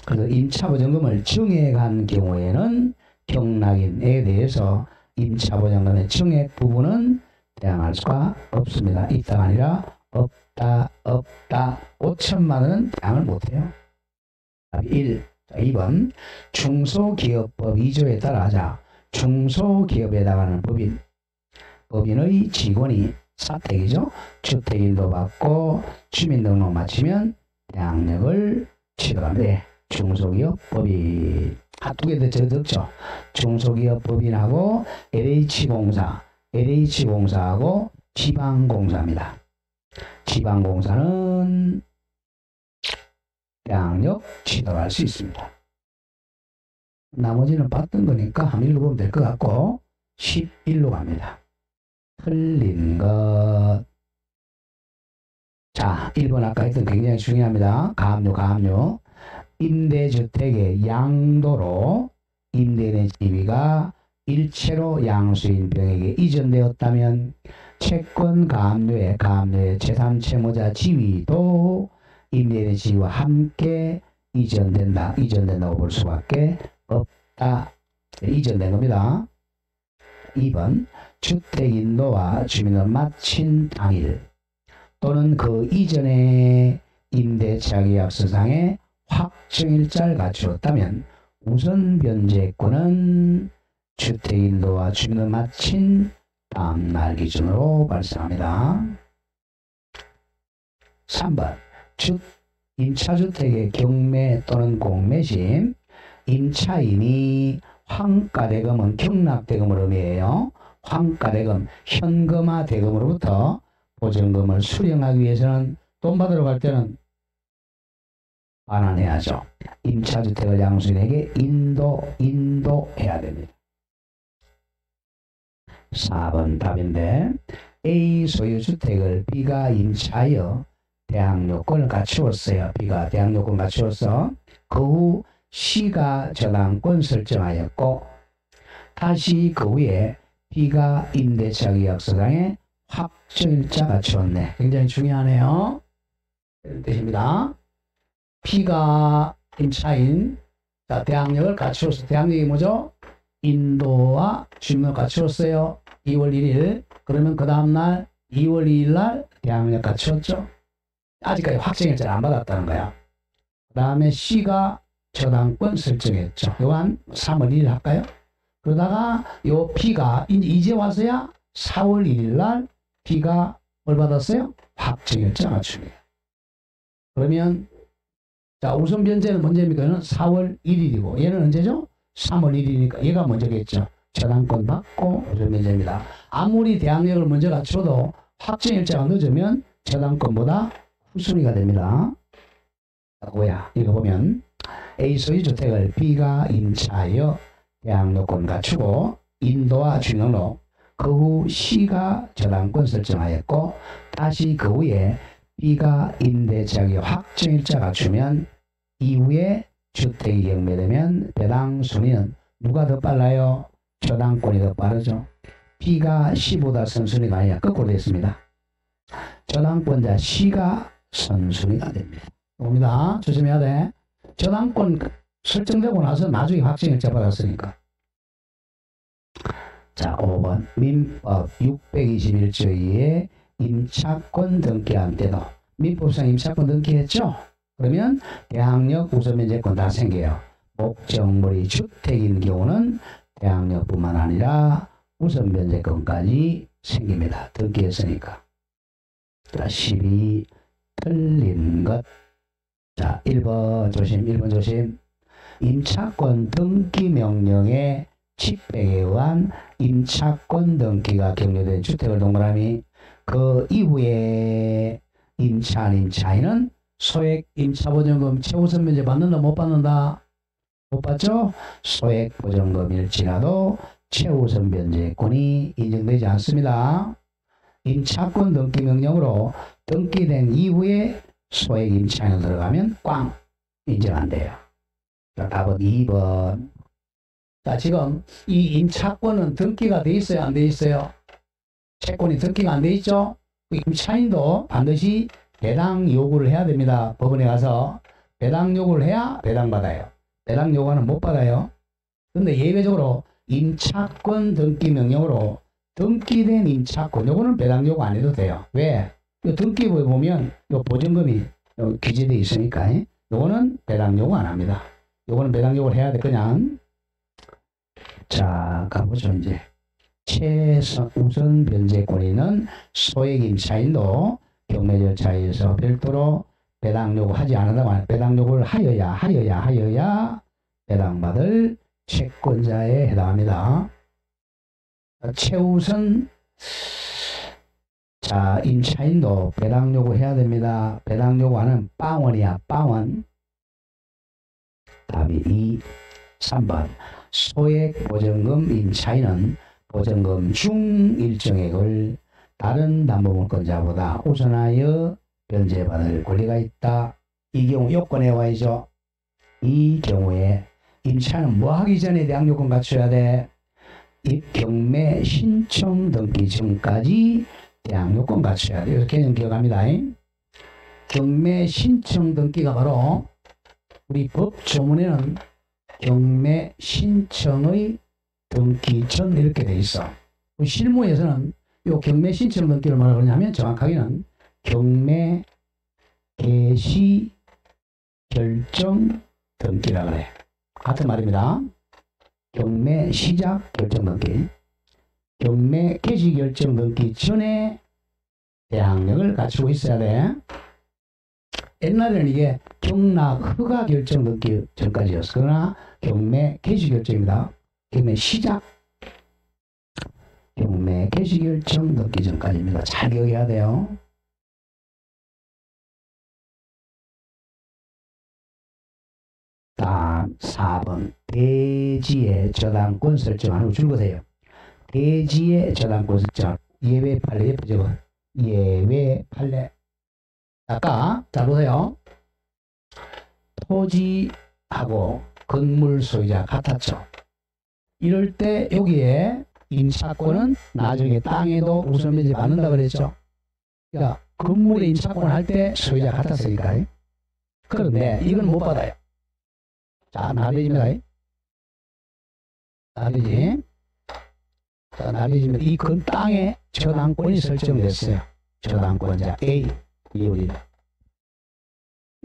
그래서 임차보증금을 정액한 경우에는 경락인에 대해서 임차보증금의 정액 부분은 대항할 수가 없습니다. 있다가 아니라 없다. 5천만 원은 대항을 못해요. 1. 2번 중소기업법 2조에 따라 중소기업에 해당하는 법인의 직원이 사택이죠. 주택인도 받고 주민등록 마치면 대항력을 취득합니다. 중소기업 법인. 두 개 더 적죠. 중소기업 법인하고 LH공사하고 지방공사입니다. 지방공사는 대항력 취득할 수 있습니다. 나머지는 봤던 거니까 한번 읽어보면 될 것 같고 11로 갑니다. 틀린 것. 자, 1번 아까 했던 굉장히 중요합니다. 가압류. 임대주택의 양도로 임대인의 지위가 일체로 양수인병에게 이전되었다면 채권 가압류의 제3채무자 지위도 임대인의 지위와 함께 이전된다고 볼 수밖에 없다. 이전된 겁니다. 2번 주택인도와 주민을 마친 당일 또는 그 이전에 임대차계약서상에 확정일자를 갖추었다면 우선 변제권은 주택인도와 주민을 마친 다음날 기준으로 발생합니다. 3번 임차주택의 경매 또는 공매시 임차인이 환가대금은 경락대금을 의미해요. 환가대금, 현금화 대금으로부터 보증금을 수령하기 위해서는 돈 받으러 갈 때는 반환해야죠. 임차주택을 양수인에게 인도해야 됩니다. 4번 답인데 A 소유주택을 B가 임차하여 대항요건을 갖추었어요. B가 대항요건 갖추어서 그 후 C가 저당권 설정하였고 다시 그 후에 B가 임대차 계약서상에 확정일자 갖추었네. 굉장히 중요하네요. 이런 뜻입니다. B가 임차인 대항력을 갖추었어. 대항력이 뭐죠? 인도와 주민을 갖추었어요. 2월 1일. 그러면 그 다음날 2월 2일 날 대항력 갖추었죠. 아직까지 확정일자를 안 받았다는 거야. 그 다음에 C가 저당권 설정했죠. 요한 3월 1일 할까요? 그러다가 요 B가 이제 와서야 4월 1일 날 B가 뭘 받았어요? 확정일자 맞추기. 그러면 자 우선 변제는 언제입니까? 얘는 4월 1일이고 얘는 언제죠? 3월 1일이니까 얘가 먼저겠죠. 저당권 받고 우선 변제입니다. 아무리 대항력을 먼저 갖춰도 확정일자가 늦으면 저당권보다 후순위가 됩니다. 뭐야? 이거 보면 A 소유주택을 B가 임차하여 대항력권 갖추고 인도와 주민등록 그 후 C가 저당권 설정하였고 다시 그 후에 B가 임대차계 확정일자 갖추면 이후에 주택이 경매되면 배당 순위는 누가 더 빨라요? 저당권이 더 빠르죠. B가 C보다 선순위가 아니라 거꾸로 됐습니다. 저당권자 C가 선순위가 됩니다. 봅니다. 조심해야 돼. 저당권 설정되고 나서 나중에 확정일자 받았으니까. 자, 5번 민법 621조에 임차권 등기할 때도 민법상 임차권 등기했죠? 그러면 대항력 우선면제권 다 생겨요. 목적물이 주택인 경우는 대항력뿐만 아니라 우선면제권까지 생깁니다. 등기했으니까. 자, 12 틀린 것. 자, 1번 조심, 1번 조심. 임차권 등기 명령의 집행에 의한 임차권 등기가 격려된 주택을 동그라미 그 이후에 임차인은 소액 임차보증금 최우선 면제 받는다 못 받는다? 못 받죠? 소액 보증금일 지나도 최우선 면제권이 인정되지 않습니다. 임차권 등기 명령으로 등기된 이후에 소액 임차인을 들어가면 꽝 인정 안 돼요. 자, 답은 2번. 자, 지금 이 임차권은 등기가 돼 있어요, 안 돼 있어요? 채권이 등기가 안 돼 있죠? 임차인도 반드시 배당 요구를 해야 됩니다. 법원에 가서 배당 요구를 해야 배당받아요. 배당 요구는 못 받아요. 근데 예외적으로 임차권 등기 명령으로 등기된 임차권 요거는 배당 요구 안 해도 돼요. 왜? 이 등기부에 보면 요 보증금이 기재되어 있으니까 요거는 배당 요구 안 합니다. 요거는 배당 요구를 해야 돼. 그냥 자 가보죠. 이제 최선 우선 변제권이 있는 소액 임차인도 경매 절차에서 별도로 배당 요구하지 않는다고 배당 요구를 하여야 배당받을 채권자에 해당합니다. 최우선 자 임차인도 배당 요구해야 됩니다. 배당 요구하는 빵원이야. 빵원. 답이 2, 3번. 소액 보증금 임차인은 보증금 중 일정액을 다른 담보물권자보다 우선하여 변제받을 권리가 있다. 이 경우 요건에 와야죠. 이 경우에 임차인은 뭐 하기 전에 대항 요건 갖춰야 돼? 이 경매 신청 등기 전까지 대항 요건 갖춰야 돼. 이렇게 개념 기억합니다. 경매 신청 등기가 바로 우리 법 조문에는 경매 신청의 등기 전 이렇게 돼 있어. 실무에서는 이 경매 신청 등기를 뭐라 그러냐면 정확하게는 경매 개시 결정 등기라 그래. 같은 말입니다. 경매 시작 결정 등기. 경매 개시 결정 등기 전에 대항력을 갖추고 있어야 돼. 옛날에는 이게 경락 허가 결정 등기 전까지였어. 그러나 경매 개시 결정입니다. 경매 시작 경매 개시 결정 등기 전까지입니다. 잘 기억해야 돼요. 다음 4번 대지의 저당권 설정하는 거 줄거세요. 대지의 저당권 설정 예외 판례 예쁘죠? 예외 판례. 아까 잘 보세요. 토지하고 건물 소유자 같았죠. 이럴 때 여기에 임차권은 나중에 땅에도 우선 변제 받는다 그랬죠. 그러니까 건물에 임차권을 할 때 소유자 같았으니까. 그런데 이건 못 받아요. 자, 나뉘어집니다. 나뉘지. 자, 나뉘어집니다. 이 땅에 저당권이 설정됐어요. 저당권자 A 이율이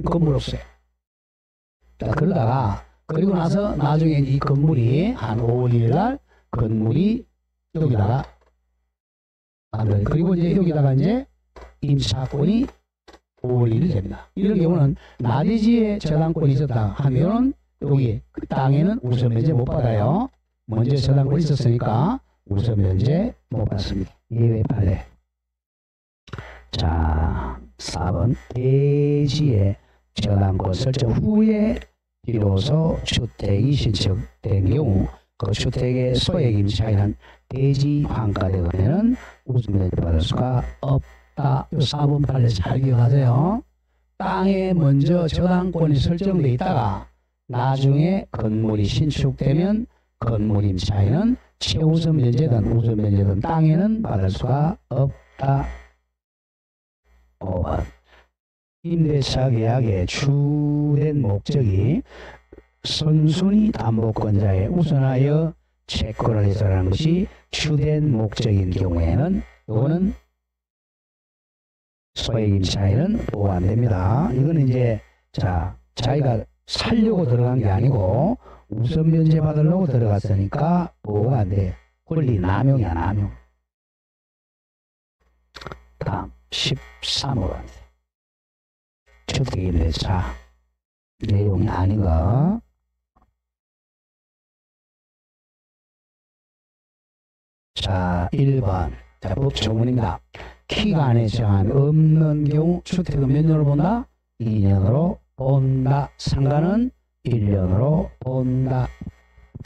건물 없어요. 자, 그러다가 그리고 나서 나중에 이 건물이 한 5월 1일 날 건물이 여기다가 만들어요. 그리고 이제 여기다가 이제 임차권이 5월 1일 됩니다. 이런 경우는 나대지에 저당권이 있었다 하면 여기 그 땅에는 우선 변제 못 받아요. 먼저 저당권이 있었으니까 우선 변제 못 받습니다. 예외 판례. 자, 4번 대지의 저당권 설정 후에 비로소 주택이 신청된 경우 그 주택의 소액 임차인은 대지 환가되거나 우선 변제 받을 수가 없다. 이 4번 판례 잘 기억하세요. 땅에 먼저 저당권이 설정돼 있다가 나중에 건물이 신축되면 건물 임차인은 최우선 변제든 우선 변제든 땅에는 받을 수가 없다. 5번 임대차 계약의 주된 목적이 선순위 담보권자에 우선하여 채권을 해소하는 것이 주된 목적인 경우에는 이거는 소액 임차인은 보호 안 됩니다. 이거는 이제 자기가 살려고 들어간 게 아니고 우선 변제 받으려고 들어갔으니까 보호가 안 돼. 권리 남용이야, 남용. 다음 13번 주택임대차 내용이 아닌 거. 자, 1번 자, 법조문입니다. 기간에 제한 없는 경우 주택은 몇 년으로 본다? 2년으로 본다. 상가는 1년으로 본다.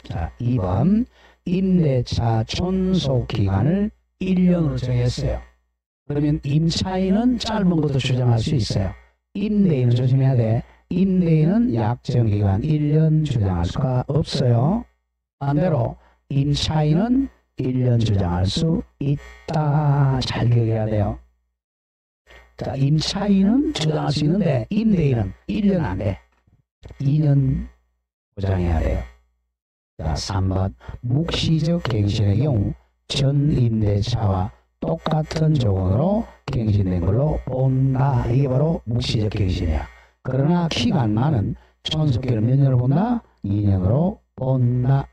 자, 2번 임대차 존속 기간을 1년으로 정했어요. 그러면 임차인은 짧은 것도 주장할 수 있어요. 임대인은 조심해야 돼. 임대인은 약정 기간 1년 주장할 수가 없어요. 반대로 임차인은 1년 주장할 수 있다. 잘 기억해야 돼요. 자, 임차인은 주장할 수 있는데 임대인은 1년 안 돼. 2년 보장해야 돼요. 자, 3번 묵시적 갱신의 경우 전 임대차와 똑같은 조건으로 갱신된 걸로 본다. 이게 바로 묵시적 갱신이야. 그러나 기간만은 존속기를 몇 년으로 본다? 2년으로 본다.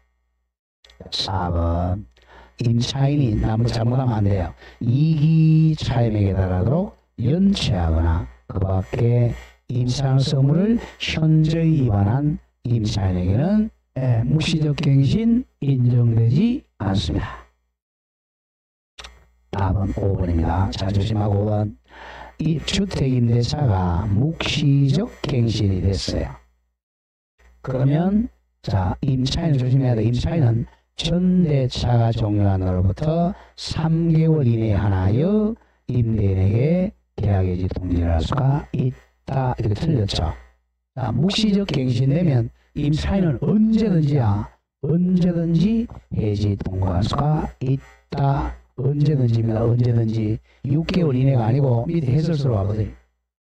4번 임차인이 남을 잘못하면 안 돼요. 이기 차임액에 달하도록 연체하거나 그 밖에 임차인 선물을 현저히 위반한 임차인에게는 묵시적 갱신 인정되지 않습니다. 답은 5번입니다. 잘 조심하고 5번. 이 주택임대차가 묵시적 갱신이 됐어요. 그러면 자, 임차인을 조심해야 돼. 임차인은 전대차가 종료한 날로부터 3개월 이내에 하나여 임대인에게 계약해지 통지를 할 수가 있다. 이렇게 틀렸죠. 자, 묵시적 갱신되면 임차인은 언제든지 해지 통과할 수가 있다. 언제든지입니다. 언제든지 6개월 이내가 아니고 밑에 해설서로 와보세요.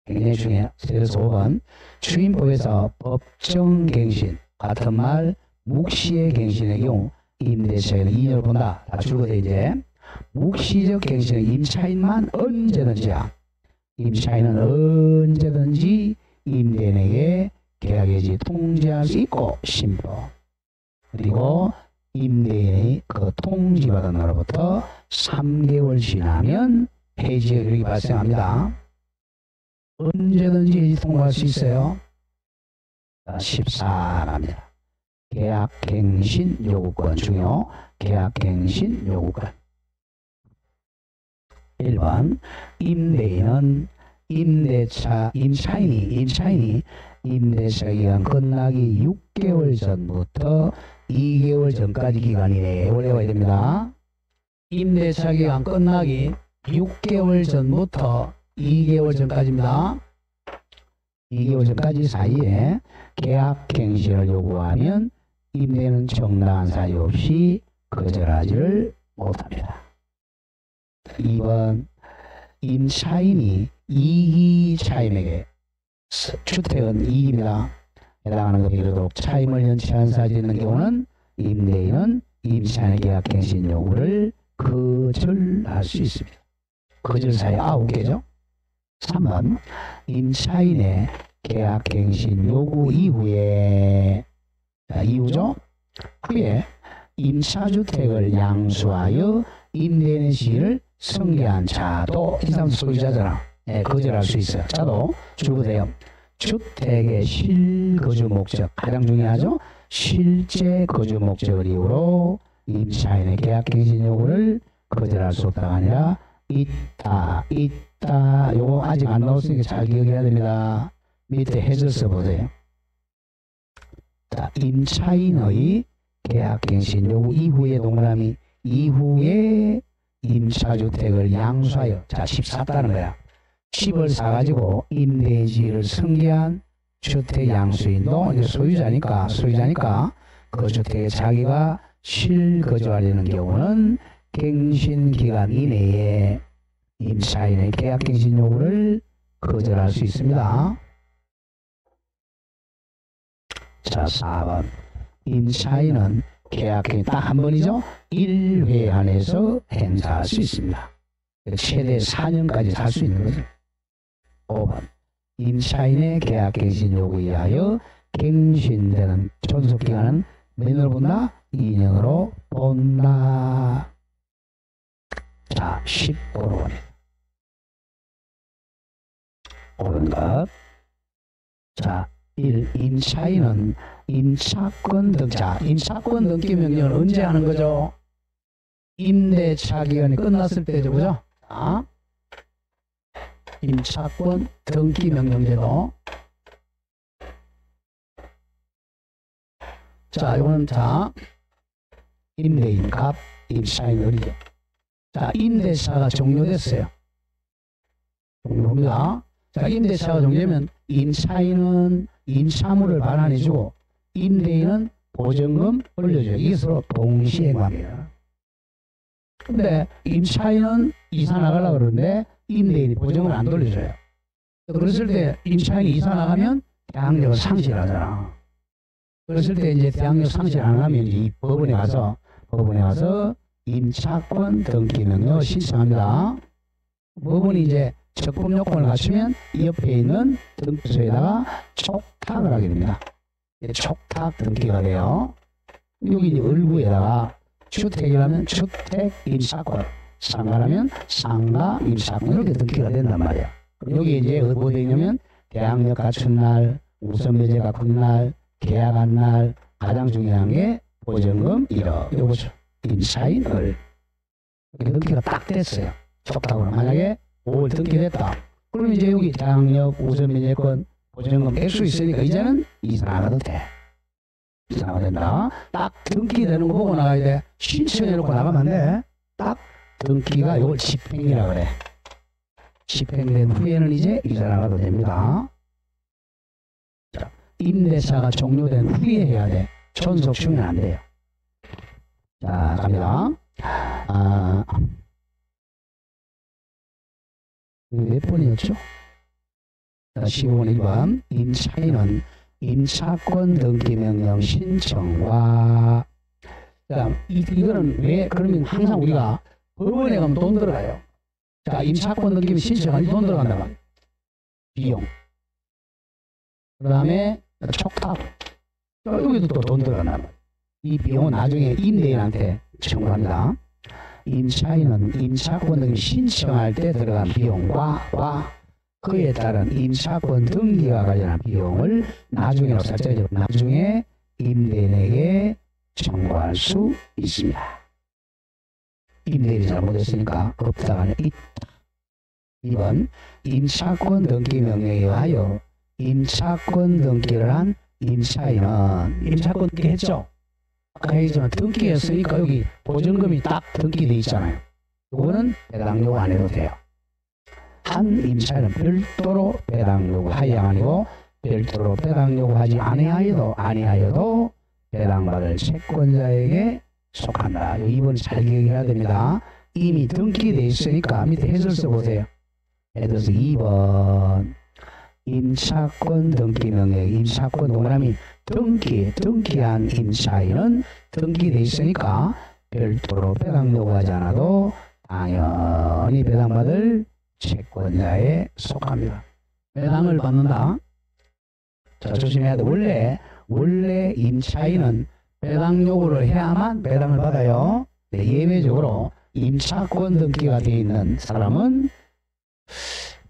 굉장히 중요해요. 그래서 5번 추임법에서 법정 갱신 같은 말 묵시의 갱신의 경우 임대차에는 2년을 본다. 다 줄거든. 이제 묵시적 갱신은 임차인만 언제든지야. 임차인은 언제든지 임대인에게 계약해지 통지할 수 있고 심표. 그리고 임대인이 그 통지받은 날로부터 3개월 지나면 해지율이 발생합니다. 언제든지 해지 통과할 수 있어요. 14입니다. 계약갱신 요구권 중요. 계약갱신 요구권. 1번 임대인은 임차인이 임대차 기간 끝나기 6개월 전부터 2개월 전까지 기간 이내에 외워야 됩니다. 임대차 기간 끝나기 6개월 전부터 2개월 전까지입니다. 2개월 전까지 사이에 계약갱신을 요구하면 임대인은 정당한 사유 없이 거절하지를 못합니다. 2번 임차인이 이기 차임에게 주택은 이익입니다. 해당하는 것에 이르도록 차임을 연체한 사실이 있는 경우는 임대인은 임차인의 계약갱신 요구를 거절할 수 있습니다. 거절 사유 9개죠. 3번 임차인의 계약갱신 요구 이후에 이후죠. 후에 임차주택을 양수하여 임대인의 시를 승계한 자도 이 사람도 소유자잖아. 거절할 수 있어요. 자도 줄거세요. 주택의 실거주 목적 가장 중요하죠. 실제 거주 목적을 이유로 임차인의 계약갱신 요구를 거절할 수 없다가 아니라 있다. 요거 아직 안 나왔으니까 잘 기억해야 됩니다. 밑에 해설서 보세요. 자, 임차인의 계약갱신 요구 이후에 동그라미 이후에 임차주택을 양수하여 자 10 샀다는 거야. 10을 사가지고 임대인지를 승계한 주택 양수인도 이제 소유자니까 그 주택에 자기가 실거주하려는 경우는 갱신기간 이내에 임차인의 계약갱신 요구를 거절할 수 있습니다. 자 4번 임차인은 계약갱신 딱 한 번이죠. 1회 안에서 행사할 수 있습니다. 최대 4년까지 살 수 있는 거죠. 5번 임차인의 계약갱신 요구에 의하여 갱신되는 존속기간은 몇 년으로 본다? 2년으로 본다. 자 15번 옳은 것. 자 1. 임차인은 임차권 등자 임차권 등기 명령을 언제 하는 거죠? 임대차 기간이 끝났을 때죠. 그죠? 자, 임차권 등기 명령제도. 자, 이거는 자 임대인 값, 임차인 의리. 자, 임대차가 종료됐어요. 종료입니다. 자, 임대차가 종료되면 임차인은 임차물을 반환해주고 임대인은 보증금 올려줘요. 이게 서로 동시행관계예요. 근데 임차인은 이사 나가려고 그러는데 임대인이 보증을 안 돌려줘요. 그랬을 때 임차인이 이사 나가면 대항력을 상실하잖아. 그랬을 때 이제 대항력 상실 안 하면 이 법원에 가서 임차권 등기 명령을 신청합니다. 법원이 이제 적법 요건을 갖추면 이 옆에 있는 등기소에다가 촉탁을 하게 됩니다. 촉탁 등기가 돼요. 여기 이제 을구에다가 주택이라면 주택 임차권, 상가라면 상가 임차권 이렇게 등기가 된단 말이야. 여기 이제 뭐 되냐면 대항력 갖춘 날, 우선 배제 갖춘 날, 계약한 날, 가장 중요한 게 보증금 1억, 요거죠. 임차인 을. 이렇게 등기가 딱 됐어요. 촉탁으로. 만약에 5월 등기됐다. 그럼 이제 여기 대항력, 우선 배제권, 보증금 액수 있으니까 이제는 이사 나가도 돼. 이사 나가도 된다. 딱 등기되는 거 보고 나가야 돼. 신청해놓고 나가면 안 돼. 딱 등기가 이걸 집행이라 그래. 집행된 후에는 이제 이사 나가도 됩니다. 자, 임대차가 종료된 후에 해야 돼. 존속 중에는 안 돼요. 자, 갑니다. 몇 번이었죠? 15번 1번. 임차인은 임차권 등기 명령 신청과, 이거는 왜, 그러면 항상 우리가 법원에 가면 돈 들어가요. 자, 임차권 등기 신청하니 돈 들어간단 말이에요. 비용. 그 다음에 촉탁. 여기도 또 돈 들어간단 말이에요. 이 비용은 나중에 임대인한테 청구합니다. 임차인은 임차권 등기 신청할 때 들어간 비용과 그에 따른 임차권 등기와 관련한 비용을 나중에 임대인에게 청구할 수 있습니다. 임대인이 잘못했으니까 없다가 아니라 있다. 2번 임차권 등기 명령에 의하여 임차권 등기를 한 임차인은 임차권 등기 했죠? 아까 얘기했지만 등기했으니까 여기 보증금이 딱 등기돼 있잖아요. 이거는 배당 요구 안 해도 돼요. 한 임차인은 별도로 배당 요구하여 아니고 별도로 배당 요구하지 아니하여도 배당받을 채권자에게 속한다. 2번 잘 기억해야 됩니다. 이미 등기돼 있으니까 밑에 해설서 보세요. 해설서 2번 임차권 등기 명령, 임차권 동그라미 등기한 임차인은 등기돼 있으니까 별도로 배당 요구하지 않아도 당연히 배당받을 채권자에 속합니다. 배당을 받는다. 자, 조심해야 돼. 원래 임차인은 배당 요구를 해야만 배당을 받아요. 네, 예외적으로 임차권 등기가 되어 있는 사람은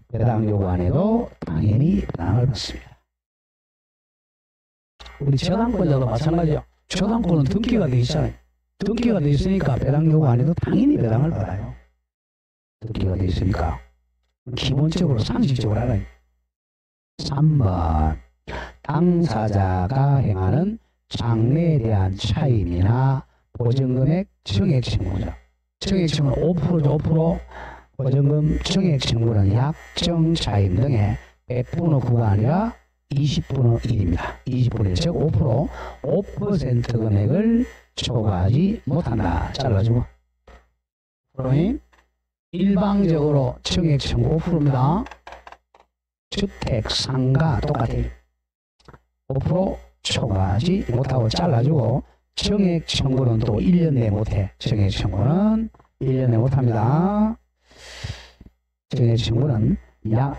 배당 요구 안 해도 당연히 배당을 받습니다. 우리 저당권자도 마찬가지요. 저당권은 등기가 되어 있잖아요. 등기가 되어 있으니까 배당 요구 안 해도 당연히 배당을 받아요. 등기가 되어 있으니까. 기본적으로 상식적으로 알아요. 3번 당사자가 행하는 장래에 대한 차임이나 보증금액 증액 청구죠. 증액 청구는 5%죠. 5%. 보증금 증액 청구는 약정 차임 등의 100분의 9가 아니라 20분의 1입니다. 20분의 1, 즉 5% 금액을 초과하지 못한다. 잘라주고. 그러니 일방적으로 증액 청구 5%입니다. 주택, 상가 똑같아요. 5% 초과하지 못하고 잘라주고, 증액 청구는 또 1년 내에 못해. 증액 청구는 1년 내에 못합니다. 증액 청구는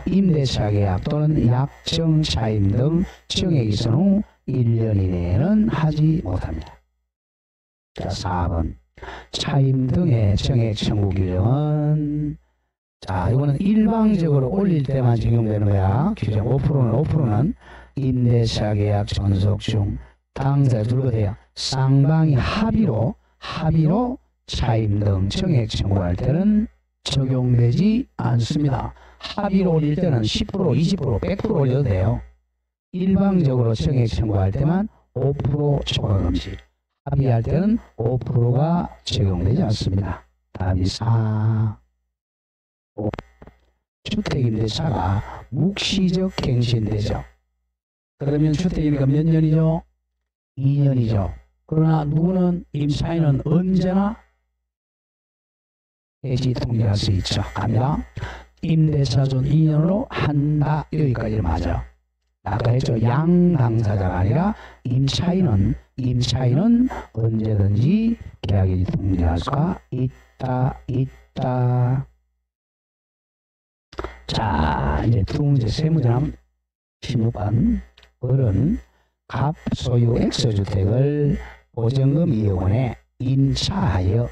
임대차 계약 또는 약정 차임 등 증액 이전 후 1년 이내에는 하지 못합니다. 자, 4번 차임 등의 증액 청구 규정은, 자, 이거는 일방적으로 올릴 때만 적용되는 거야. 규정 5%는 임대차 계약 존속 중 당사자 둘거 돼요. 쌍방이 합의로 차임 등 증액 청구할 때는 적용되지 않습니다. 합의로 올릴 때는 10%, 20%, 100% 올려도 돼요. 일방적으로 증액 청구할 때만 5% 초과 금지. 합의할 때는 5%가 적용되지 않습니다. 답이 4. 주택임대차가 묵시적 갱신되죠. 그러면 주택이니까 몇 년이죠? 2년이죠. 그러나 누구는 임차인은 언제나 해지 통지할 수 있죠. 갑니다. 임대차존 2년으로 한다. 여기까지 맞아. 아까 했죠. 양당사자가 아니라 임차인은 언제든지 계약이 통지할 수가 있다. 자, 이제 두 문제 세 문제 남은 16번. 을은 갑 소유 X주택을 보증금 2억 원에 임차하여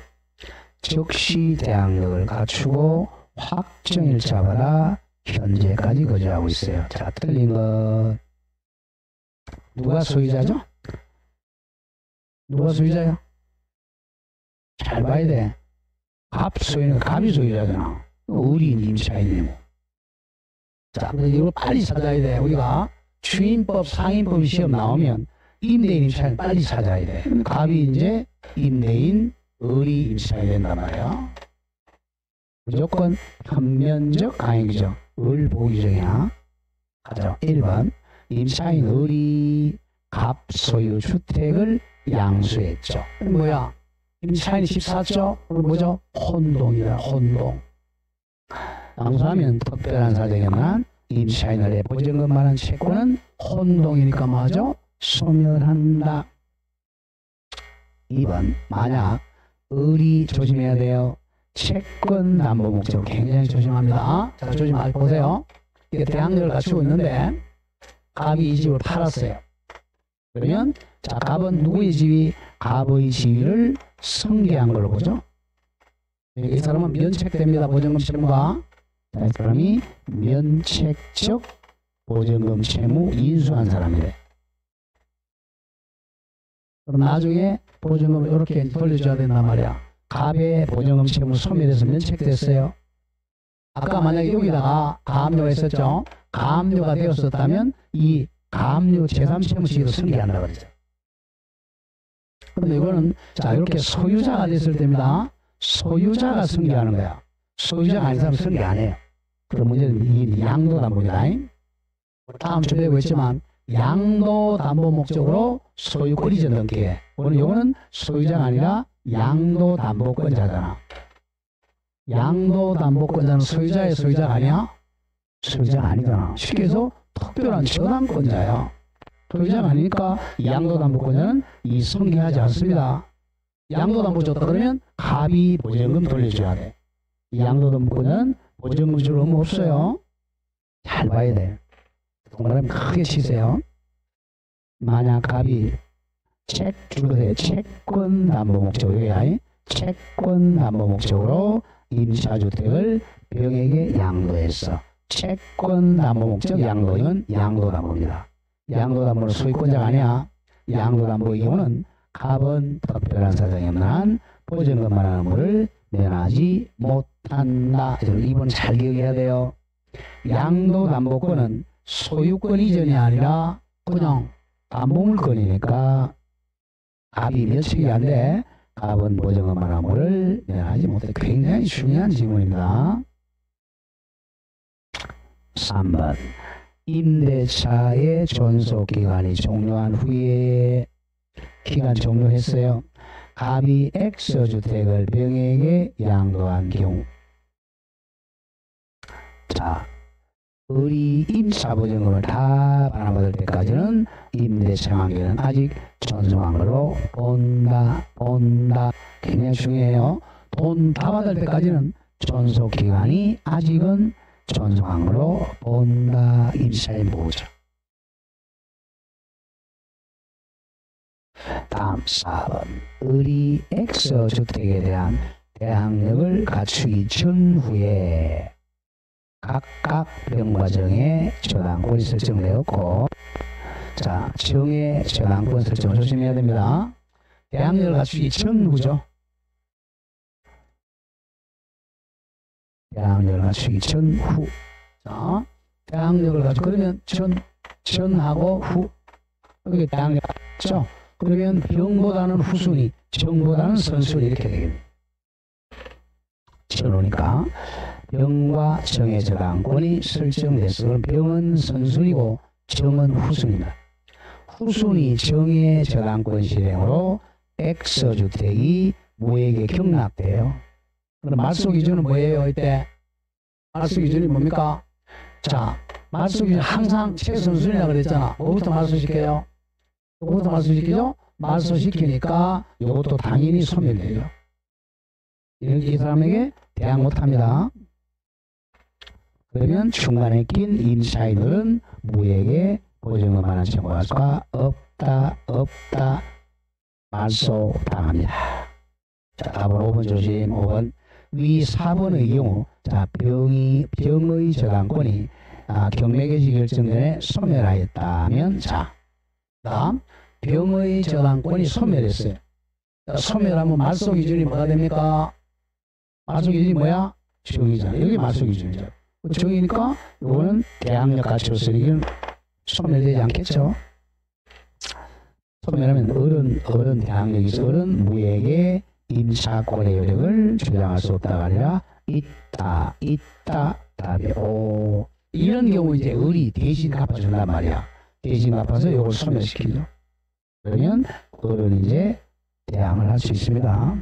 즉시 대항력을 갖추고 확정일자 받아 현재까지 거주하고 있어요. 자, 틀린 것. 누가 소유자죠? 누가 소유자야? 잘 봐야 돼. 갑 소유는 갑이 소유자잖아. 을이 임차인이고. 자, 이걸 빨리 찾아야 돼. 우리가 주인법, 상인법 시험 나오면 임대인, 임차인 빨리 찾아야 돼. 갑이 이제 임대인, 을이 임차인이 된단 말이야. 무조건 현면적 강행규정, 을 보기정이야. 가자. 1번. 임차인 을이 갑 소유 주택을 양수했죠. 뭐야? 임차인이 14조? 뭐죠? 혼동이다. 혼동. 양수하면 특별한 사정에만 임차인을 보증금만한 채권은 혼동이니까 뭐죠? 소멸한다. 2번. 만약 을이 조심해야 돼요. 채권 담보 목적 굉장히 조심합니다. 자, 조심하고 보세요. 이게 대항력을 갖추고 있는데 갑이 이 집을 팔았어요. 그러면 자, 갑은 누구의 지위? 갑의 지위를 승계한 걸로 보죠. 이 사람은 면책됩니다. 보증금 채무가. 자, 이 사람이 면책적 보증금 채무 인수한 사람이래. 그럼 나중에 보증금을 이렇게 돌려줘야 된단 말이야. 갑의 보증금 채무 소멸해서 면책됐어요. 아까 만약에 여기다가 가압류가 있었죠. 가압류가 되었었다면 이 가압류 제3채무 시기도 승계한다고 그러죠. 근데 이거는 자, 이렇게 소유자가 됐을 때입니다. 소유자가 승계하는 거야. 소유자가 아닌 사람은 승계 안 해요. 그럼 문제는 이 양도담보입니다. 다음 주에도 했지만 양도담보 목적으로 소유권 이전 등기해. 오늘 요거는 소유자가 아니라 양도담보권자잖아. 양도담보권자는 소유자의 소유자가 아니야? 소유자가 아니잖아. 쉽게 해서 특별한 저당권자야. 소유자가 아니니까 양도담보권자는 이 승계하지 않습니다. 양도담보 줬다 그러면 갑이 보증금 돌려줘야 돼. 이 양도담보권자는 보증금 줄 의무 없어요. 잘 봐야 돼. 동그라미 크게 치세요. 만약 갑이 채권 담보 목적이야. 채권 담보 목적으로 임차주택을 병에게 양도했어. 채권 담보 목적 양도는 양도담보입니다. 양도담보는 소유권자가 아니야. 양도담보의 경우는 갑은 특별한 사정에 의한 보증금만한 의무를 면하지 못한다. 2번 잘 기억해야 돼요. 양도담보권은 소유권 이전이 아니라 그냥 담보물권이니까 갑이 면책이 안 돼. 갑은 보증금만한 의무를 면하지 못해. 굉장히 중요한 질문입니다. 3번. 임대차의 존속기간이 종료한 후에 기간 종료했어요. 갑이 X주택을 병에게 양도한 경우. 자, 을이 임차보증금을 다 반환받을 때까지는 임대차 만기는 아직 존속한 걸로 본다. 굉장히 중요해요. 돈 다 받을 때까지는 존속기간이 아직은 존속한 걸로 본다. 임차인 보호자. 다음 4번. 을이 X주택에 대한 대항력을 갖추기 전후에 각각 병과 정의 저당권이 설정되었고, 자, 정의 저당권 설정 조심해야 됩니다. 대항력을 갖추기 전후죠. 대항력을 갖추기 전후. 자, 대항력을 갖추고 그러면 전하고 후. 여기 대항력 맞죠? 그러면 병보다는 후순위, 정보다는 선순위 이렇게 되겠네요. 전후니까 병과 정의 저당권이 설정됐어. 그럼 병은 선순위고 정은 후순위입니다. 후순위 정의 저당권 실행으로 X주택이 모에게 경락돼요. 그럼 말소 기준은 뭐예요? 이때 말소 기준이 뭡니까? 자, 말소 기준 항상 최선순위라고 그랬잖아. 뭐부터 말소시켜요? 뭐부터 말소시키죠? 말소시키니까 이것도 당연히 소멸되죠. 이 사람에게 대항 못합니다. 그러면 중간에 낀 임차인들은 무에게 보증금 반환 청구할 수가 없다. 말소당합니다. 자, 답은 5번 조심. 5번. 위 4번의 경우, 자, 병의 저당권이 경매개시 결정 전에 소멸하였다면, 자, 다음, 병의 저당권이 소멸했어요. 자, 소멸하면 말소 기준이 뭐가 됩니까? 말소 기준이 뭐야? 정의잖아. 여기 말소 기준이죠. 정의니까 이거는 대항력 가치로서는 소멸되지 않겠죠. 소멸하면 어른 대항력이 있어. 어른 무에게 임차권의 효력을 주장할 수 없다가 아니라 있다 답이 오. 이런 경우 이제 을이 대신 갚아준단 말이야. 대신 갚아서 이걸 소멸시키죠. 그러면 을은 이제 대항을 할 수 있습니다.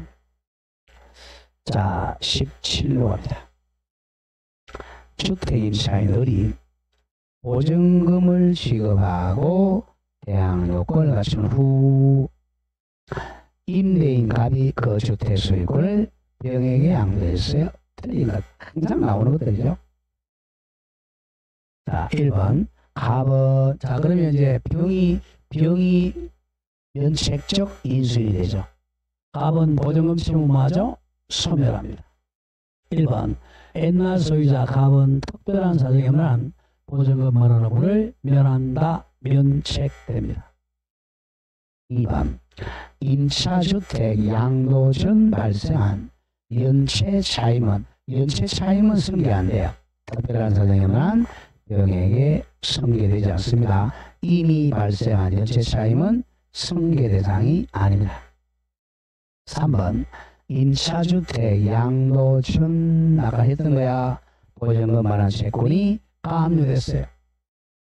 자, 17로 갑니다. 주택임차인 을이 보증금을 지급하고 대항 요건을 갖춘 후 임대인 갑이 그 주택 소유권을 병에게 양도했어요. 틀린 것 항상 나오는 것들이죠. 자, 1번 갑은, 자, 그러면 이제 병이 면책적 인수인이 되죠. 갑은 보증금 채무마저 소멸합니다. 1번 옛날 소유자 갑은 특별한 사정이 없는 한 보증금 원화를 면한다, 면책됩니다. 2번 임차주택 양도 전 발생한 연체 차임은 승계 안 돼요. 특별한 사정이 없는 한 병에게 승계되지 않습니다. 이미 발생한 연체 차임은 승계 대상이 아닙니다. 3번 임차주택 양도 전 아까 했던 거야. 보증금 반환 채권이 가압류됐어요.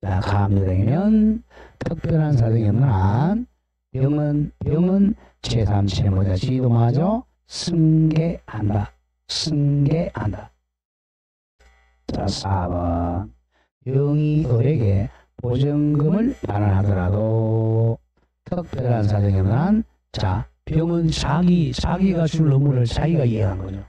자, 가압류되면 특별한 사정이 없는 한 병은 제3 채무자 지도마저 승계한다. 자, 4번 병이 을에게 보증금을 반환하더라도 특별한 사정이 없는 한, 자, 병은 자기가 줄 의무를 자기가 이해한 거죠.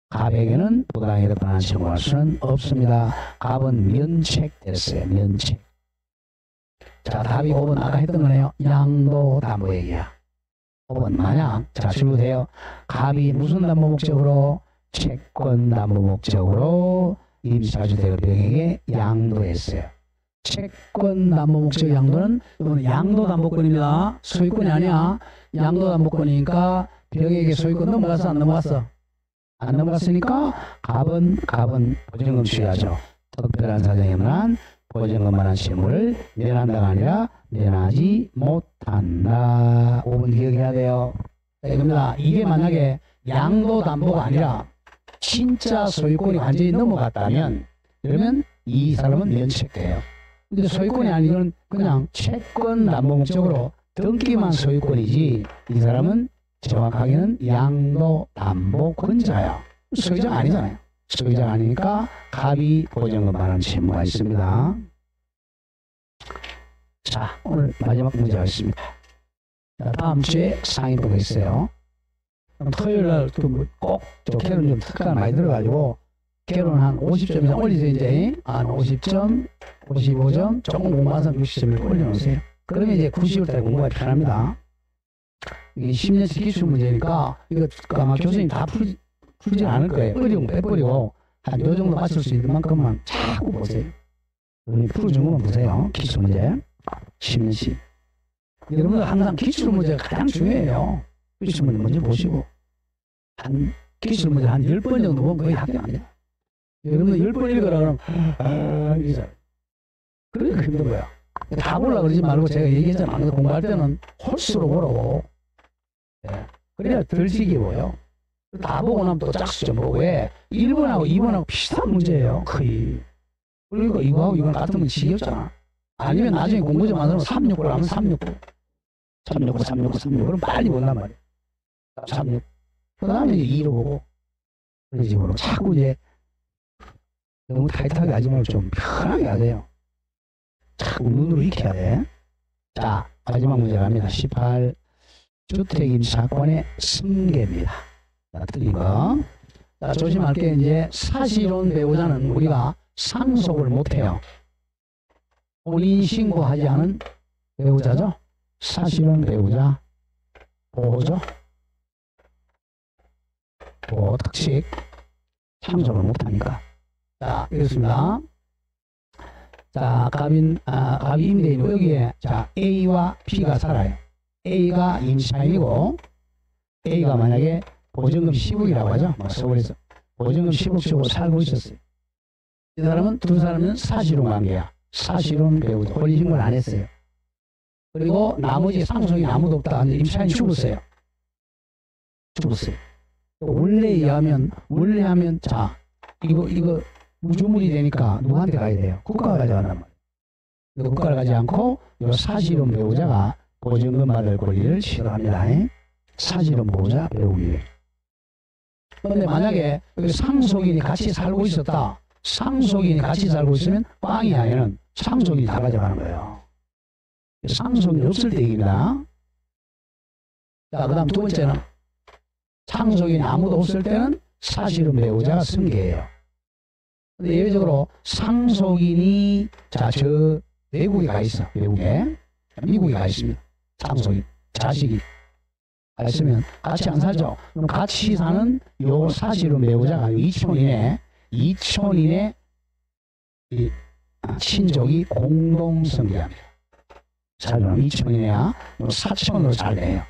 갑에게는 부당이득 반환 청구할 수는 없습니다. 갑은 면책됐어요. 면책. 자, 답이 5번 아까 했던 거네요. 양도 담보 얘기야. 5번 만약, 자, 주부세요. 갑이 무슨 담보 목적으로? 채권 담보 목적으로 임차주택을 병에게 양도했어요. 채권 담보 목적 양도는 이거는 양도 담보권입니다. 소유권이 아니야. 양도 담보권이니까 병에게 소유권 넘어갔어, 안 넘어갔어? 안 넘어갔으니까 갑은 보증금 취하죠. 특별한 사정이 없는 한 보증금 반환 채무를 면한다가 아니라 면하지 못한다. 5번 기억해야 돼요. 이겁니다. 이게 만약에 양도 담보가 아니라 진짜 소유권이 완전히 넘어갔다면, 그러면 이 사람은 면책돼요. 근데 소유권이 아니면 그냥 채권 담보 목적으로 등기만 소유권이지, 이 사람은 정확하게는 양도 담보권자야. 소유자가 아니잖아요. 소유자가 아니니까 갑이 보증금 반환 채무가 있습니다. 자, 오늘 마지막 문제 하겠습니다. 자, 다음 주에 상위부가 있어요. 토요일 날 꼭 개론 좀 특강 많이 들어가지고 개론 한 50점 이상 올리세요. 이제 한 50점, 55점, 조금 공부한 사람 60점 이렇게 올려놓으세요. 그러면 이제 90월 달에 공부가 편합니다. 이게 10년치 기출 문제니까 이거 아마 교수님 다 풀지 않을 거예요. 어려운 거 빼버리고 한 요 정도 맞출 수 있는 만큼만 자꾸 보세요. 풀어준 것만 보세요. 기출 문제 10년치. 여러분들 항상 기출 문제가 가장 중요해요. 기출 문제 먼저 보시고 한 기출 문제 한 10번 정도 보면 거의 합격 아니야. 여러분들 10번 읽어라 그러면 이러잖아요. 그러니까 힘든 거야. 다 보려고 그러지 말고 제가 얘기했잖아. 공부할 때는 홀수로 보라고. 네. 그래야 덜 지겨워요. 다 보고 나면 또 짝수 좀 보고 해. 1번하고 2번하고 비슷한 문제예요. 거의. 그러니까 이거하고 이건 같은 건 지겹잖아. 아니면 나중에 공부 좀 만들면 369를 하면 369. 그럼 빨리 본단 말이야. 36. 그 다음에 이제 2로 보고. 그런 식으로 자꾸 이제 너무 타이트하게 하지 말고 좀 편하게 하세요. 자꾸 눈으로 익혀야 돼. 자, 마지막 문제 갑니다. 18. 주택임차권의 승계입니다. 자, 틀린 거. 자, 조심할 게 이제 사실혼 배우자는 우리가 상속을 못해요. 본인 신고하지 않은 배우자죠. 사실혼 배우자, 보호죠. 보호 특칙. 상속을 못하니까. 자, 이렇습니다. 자, 갑이 임대인이고 여기에 자 A와 B가 살아요. A가 임차인이고 A가 만약에 보증금 10억이라고 하죠. 뭐 서울에서 보증금 10억 주고 살고 있었어요. 이 사람은 두 사람은 사실혼 관계야. 사실혼 배우자. 혼인신고를 안 했어요. 그리고 나머지 상속인 아무도 없다. 근데 임차인이 죽었어요. 원래 하면 자 이거 무주물이 되니까 누구한테 가야 돼요? 국가가 가져간단 말이에요. 국가를 가지 않고 이 사실혼 배우자가 보증금 받을 권리를 취득합니다. 사실혼 보호자 배우기. 그런데 만약에 상속인이 같이 살고 있었다. 상속인이 같이 살고 있으면 꽝이 아니면 상속인이 다 가져가는 거예요. 상속인이 없을 때 얘기입니다. 자, 그 다음 두 번째는 상속인이 아무도 없을 때는 사실혼 배우자가 승계예요. 근데 예외적으로 상속인이 저 외국에 가 있어. 외국에 미국에 가 있습니다. 상속인 자식이 가 있으면 같이 안 살죠. 그럼 같이 사는 요 사실혼 배우자가 이촌인의 친족이 공동승계합니다. 살면 이촌이네야 사촌으로 살래요.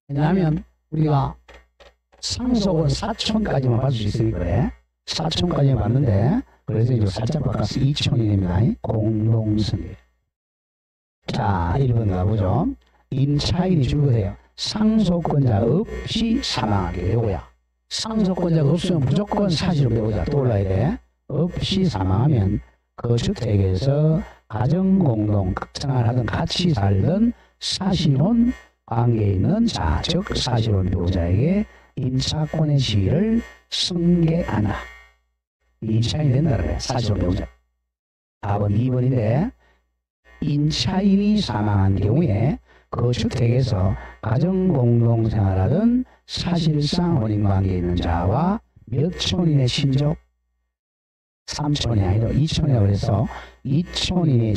왜냐하면 우리가 상속은 사촌까지만 받을 수 있으니까 그래. 사촌까지만 받는데 그래서 이제 살짝 바꿔서 이촌인입니다. 공동승계. 자, 1번 가보죠. 임차인이 죽으세요. 상속권자 없이 사망하게. 요거야. 상속권자가 없으면 무조건 사실혼 배우자 떠올라야 돼. 없이 사망하면 그 주택에서 가정공동 생활하든 같이 살던 사실혼 관계에 있는 자, 즉 사실혼 배우자에게 임차권의 지위를 승계하나. 임차인이 된다 그래. 사실혼 배우자. 4번, 2번인데 임차인이 사망한 경우에 그 주택에서 가정공동생활하던 사실상 혼인관계에 있는 자와 몇 촌인의 친족, 3촌이 아니라 2촌이라고 해서 2촌인의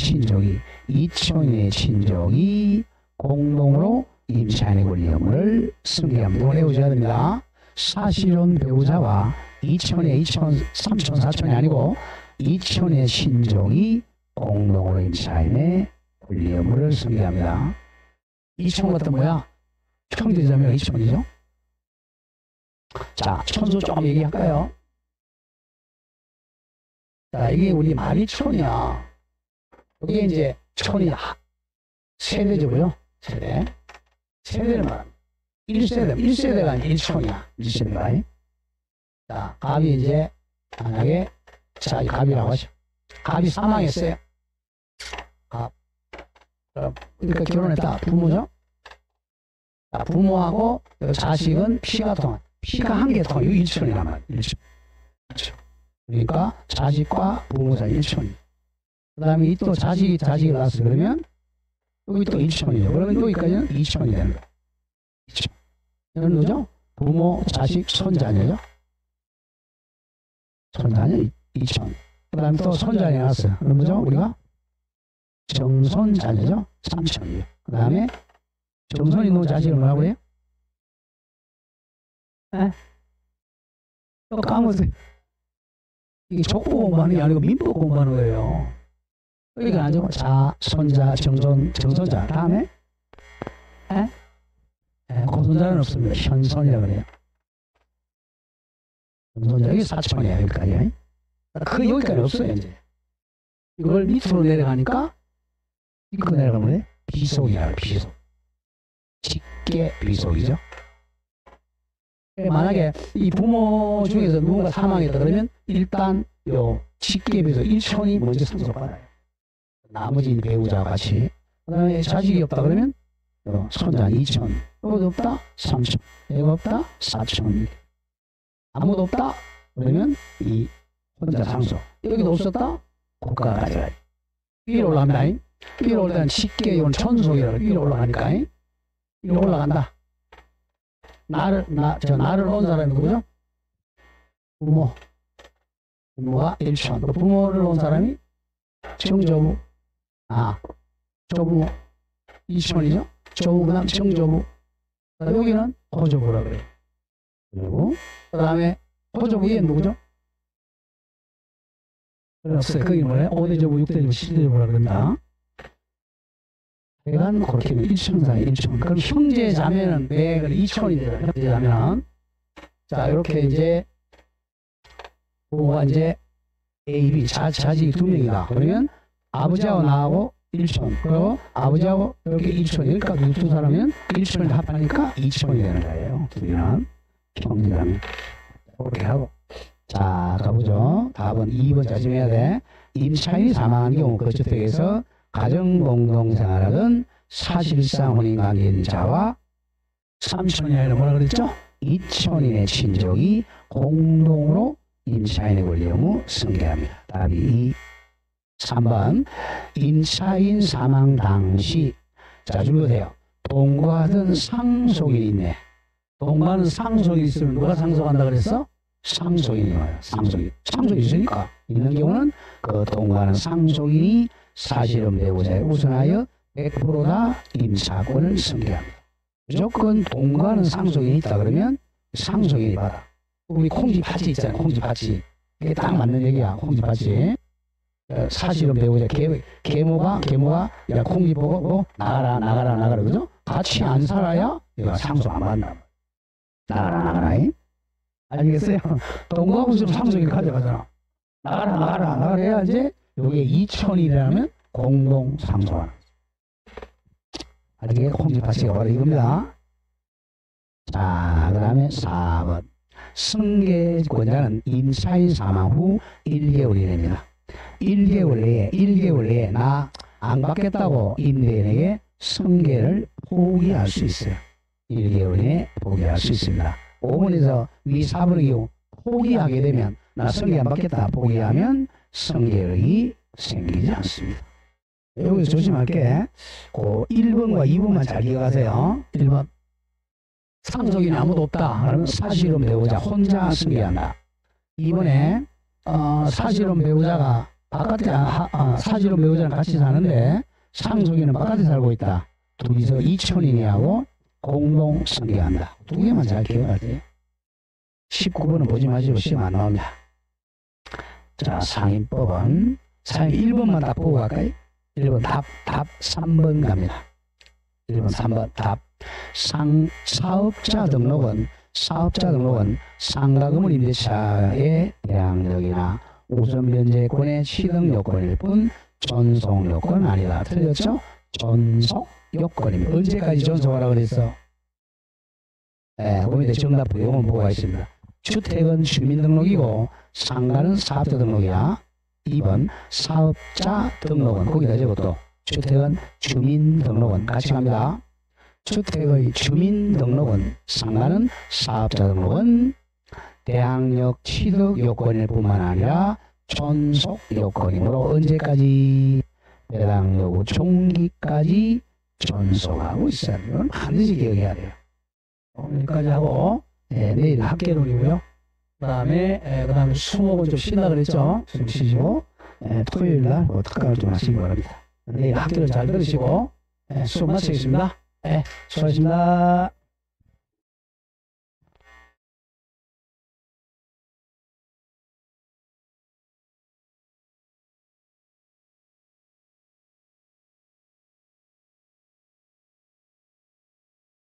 친족이 공동으로 임차인의 권리 의무를 승계합니다. 이걸 외우셔야 됩니다. 사실혼 배우자와 3촌, 4촌이 아니고 2촌의 친족이 공동으로 임차인의 권리 의무를 승계합니다. 2촌 같은 뭐야? 평지자매가 2촌이죠. 자, 촌수 조금 얘기할까요? 자, 이게 우리 만이촌이야. 이게 이제 촌이 세대죠, 그죠? 세대를 말합니다. 1세대가 아니라 1촌이야. 1세대가. 자, 갑이 이제 만약에 자, 갑이라고 하죠. 갑이 사망했어요. 갑. 그러니까 결혼했다. 부모죠? 자, 부모하고 자식은 피가 한 개 통해. 이거 1촌이란 말이에요. 1촌. 그렇죠. 그러니까 자식과 부모 사이 1촌이. 그 다음에 또 자식이 낳았어. 그러면 여기 또 1촌이죠. 그러면 여기까지는 2촌이 되는 거예요. 2촌. 이건 뭐죠? 부모, 자식, 손자녀죠. 손자녀 2촌. 그 다음에 또 손자녀 낳았어요. 그럼 뭐죠? 우리가 정손자녀죠. 3촌이에요. 그 다음에 정손이 놓은 자식을 뭐라고 해요? 또 까먹었어요. 이게 족보 공부하는 게 아니고 민법 공부하는 거예요. 이게 아니죠. 자, 손자, 정손자. 다음에 고손자는 없습니다. 현손이라고 그래요. 현손자. 여기 4촌이에요. 여기까지. 여기까지 없어요. 이제. 이걸 밑으로 내려가니까 이거 내려가면 비속이라고. 비속. 직계 비속이죠. 만약에 이 부모 중에서 누군가 사망했다 그러면 일단 요 직계 비속 1촌이 먼저 상속받아요. 나머지 배우자와 같이. 그 다음에 자식이 없다 그러면 손자 2촌. 아무도 없다? 3촌. 애가 없다? 4촌. 아무도 없다? 그러면 이 혼자 상속. 여기도 없었다? 국가가 가져가야 돼. 위로 올라간다. 위로 올라가면 직계 이건 천속이라고 위로 올라가니까 위로 올라간다. 나를 놓은 사람이 누구죠? 부모가 1천. 부모를 놓은 사람이 정조부. 조부모 2천이죠. 조부 그다음 정조부. 여기는 호조부라 그래요. 그리고 그다음에 호조부 위에 누구죠? 없어요. 거기 뭐래? 5대조부, 6대조부, 7대조부라 그럽니다. 대간 그렇게 1천사에 1천. 그럼 형제 자매는 매가 2천이 돼요. 형제 자매는. 자, 이렇게 이제 부모가 이제 A, B, 자식이 2명이다. 그러면 아버지하고 나하고 1천. 그리고 아버지하고 이렇게 1천. 그러니까 두 사람은 1천을 합하니까 2천이 되는 거예요. 둘이는 형제라면. 그렇게 하고. 자, 가보죠. 답은 2번 짜증해야 돼. 임차인이 사망한 경우 그 주택에서 가정공동생활하던 사실상 혼인관계인 자와 3천이 아니라 뭐라 그랬죠? 2천인의 친족이 공동으로 임차인의 권리 의무 승계합니다. 답이 2. 3번 임차인 사망 당시 자 줄거세요. 동거하던 상속인이 있네. 동거하는 상속인이 있으면 누가 상속한다 그랬어? 상속인이 와요. 상속인. 상속이 있으니까 있는 경우는 그 동거하는 상속인이 사실은 배우자에 우선하여 100%다 임차권을 승계합니다. 무조건 동거하는 상속인이 있다 그러면 상속인이 받아. 우리 콩쥐팥이 있잖아요. 콩쥐팥이. 이게 딱 맞는 얘기야. 콩쥐팥이. 사실은 배우자 계모가 야 콩쥐 보고 나가라 그죠? 같이 안 살아야 얘가 상속 안 받나. 나가라. 알겠어요? 동거하고 있으면 상속인 가져가잖아. 나가라 해야지. 여기에 2천이라면 공동 상속하는 거죠. 이게 콩쥐팥이가 바로 이겁니다. 자, 그 다음에 4번. 승계권자는 임차인 사망 후 1개월 이내입니다. 1개월 내에 나 안 받겠다고 임대인에게 승계를 포기할 수 있어요. 1개월 내에 포기할 수 있습니다. 5번에서 위 4번의 경우 포기하게 되면 나 승계 안 받겠다 포기하면 승계력이 생기지 않습니다. 여기서 조심할게. 그 1번과 2번만 잘 기억하세요. 1번 상속인이 아무도 없다. 그러면 사실혼 배우자 혼자 승계한다. 2번에 사실혼 배우자가 바깥에 사실혼 배우자랑 같이 사는데 상속인은 바깥에 살고 있다. 둘이서 2천인이하고 공동 승계한다. 두 개만 잘 기억할 때 19번은 보지 마시고 시험 안 나옵니다. 자, 상임법은 1번만 딱 보고 갈까요? 1번 답 3번 갑니다. 1번 3번 답 사업자 등록은 상가금을 임대차의 대항력이나 우선 변제권의 취득 요건일 뿐 전속 요건은 아니다. 틀렸죠? 전속 요건입니다. 언제까지 전속하라고 그랬어? 그 밑에 정답 부여문 보고가 있습니다. 주택은 주민등록이고 상가는 사업자 등록이야. 2번 사업자 등록은 거기다 적어도 주택은 주민등록은 같이 갑니다. 주택의 주민등록은 상가는 사업자 등록은 대항력 취득 요건일 뿐만 아니라 존속 요건이므로 언제까지 배당 여부 종기까지 존속하고 있어요. 이건 반드시 기억해야 돼요. 여기까지 하고 내일 학계론이고요. 그 다음에 수목은 좀 쉰다 그랬죠. 좀 쉬시고 토요일날 특강을 좀 하시기 바랍니다. 내일 학계론 잘 들으시고 수업 마치겠습니다. 수고하셨습니다.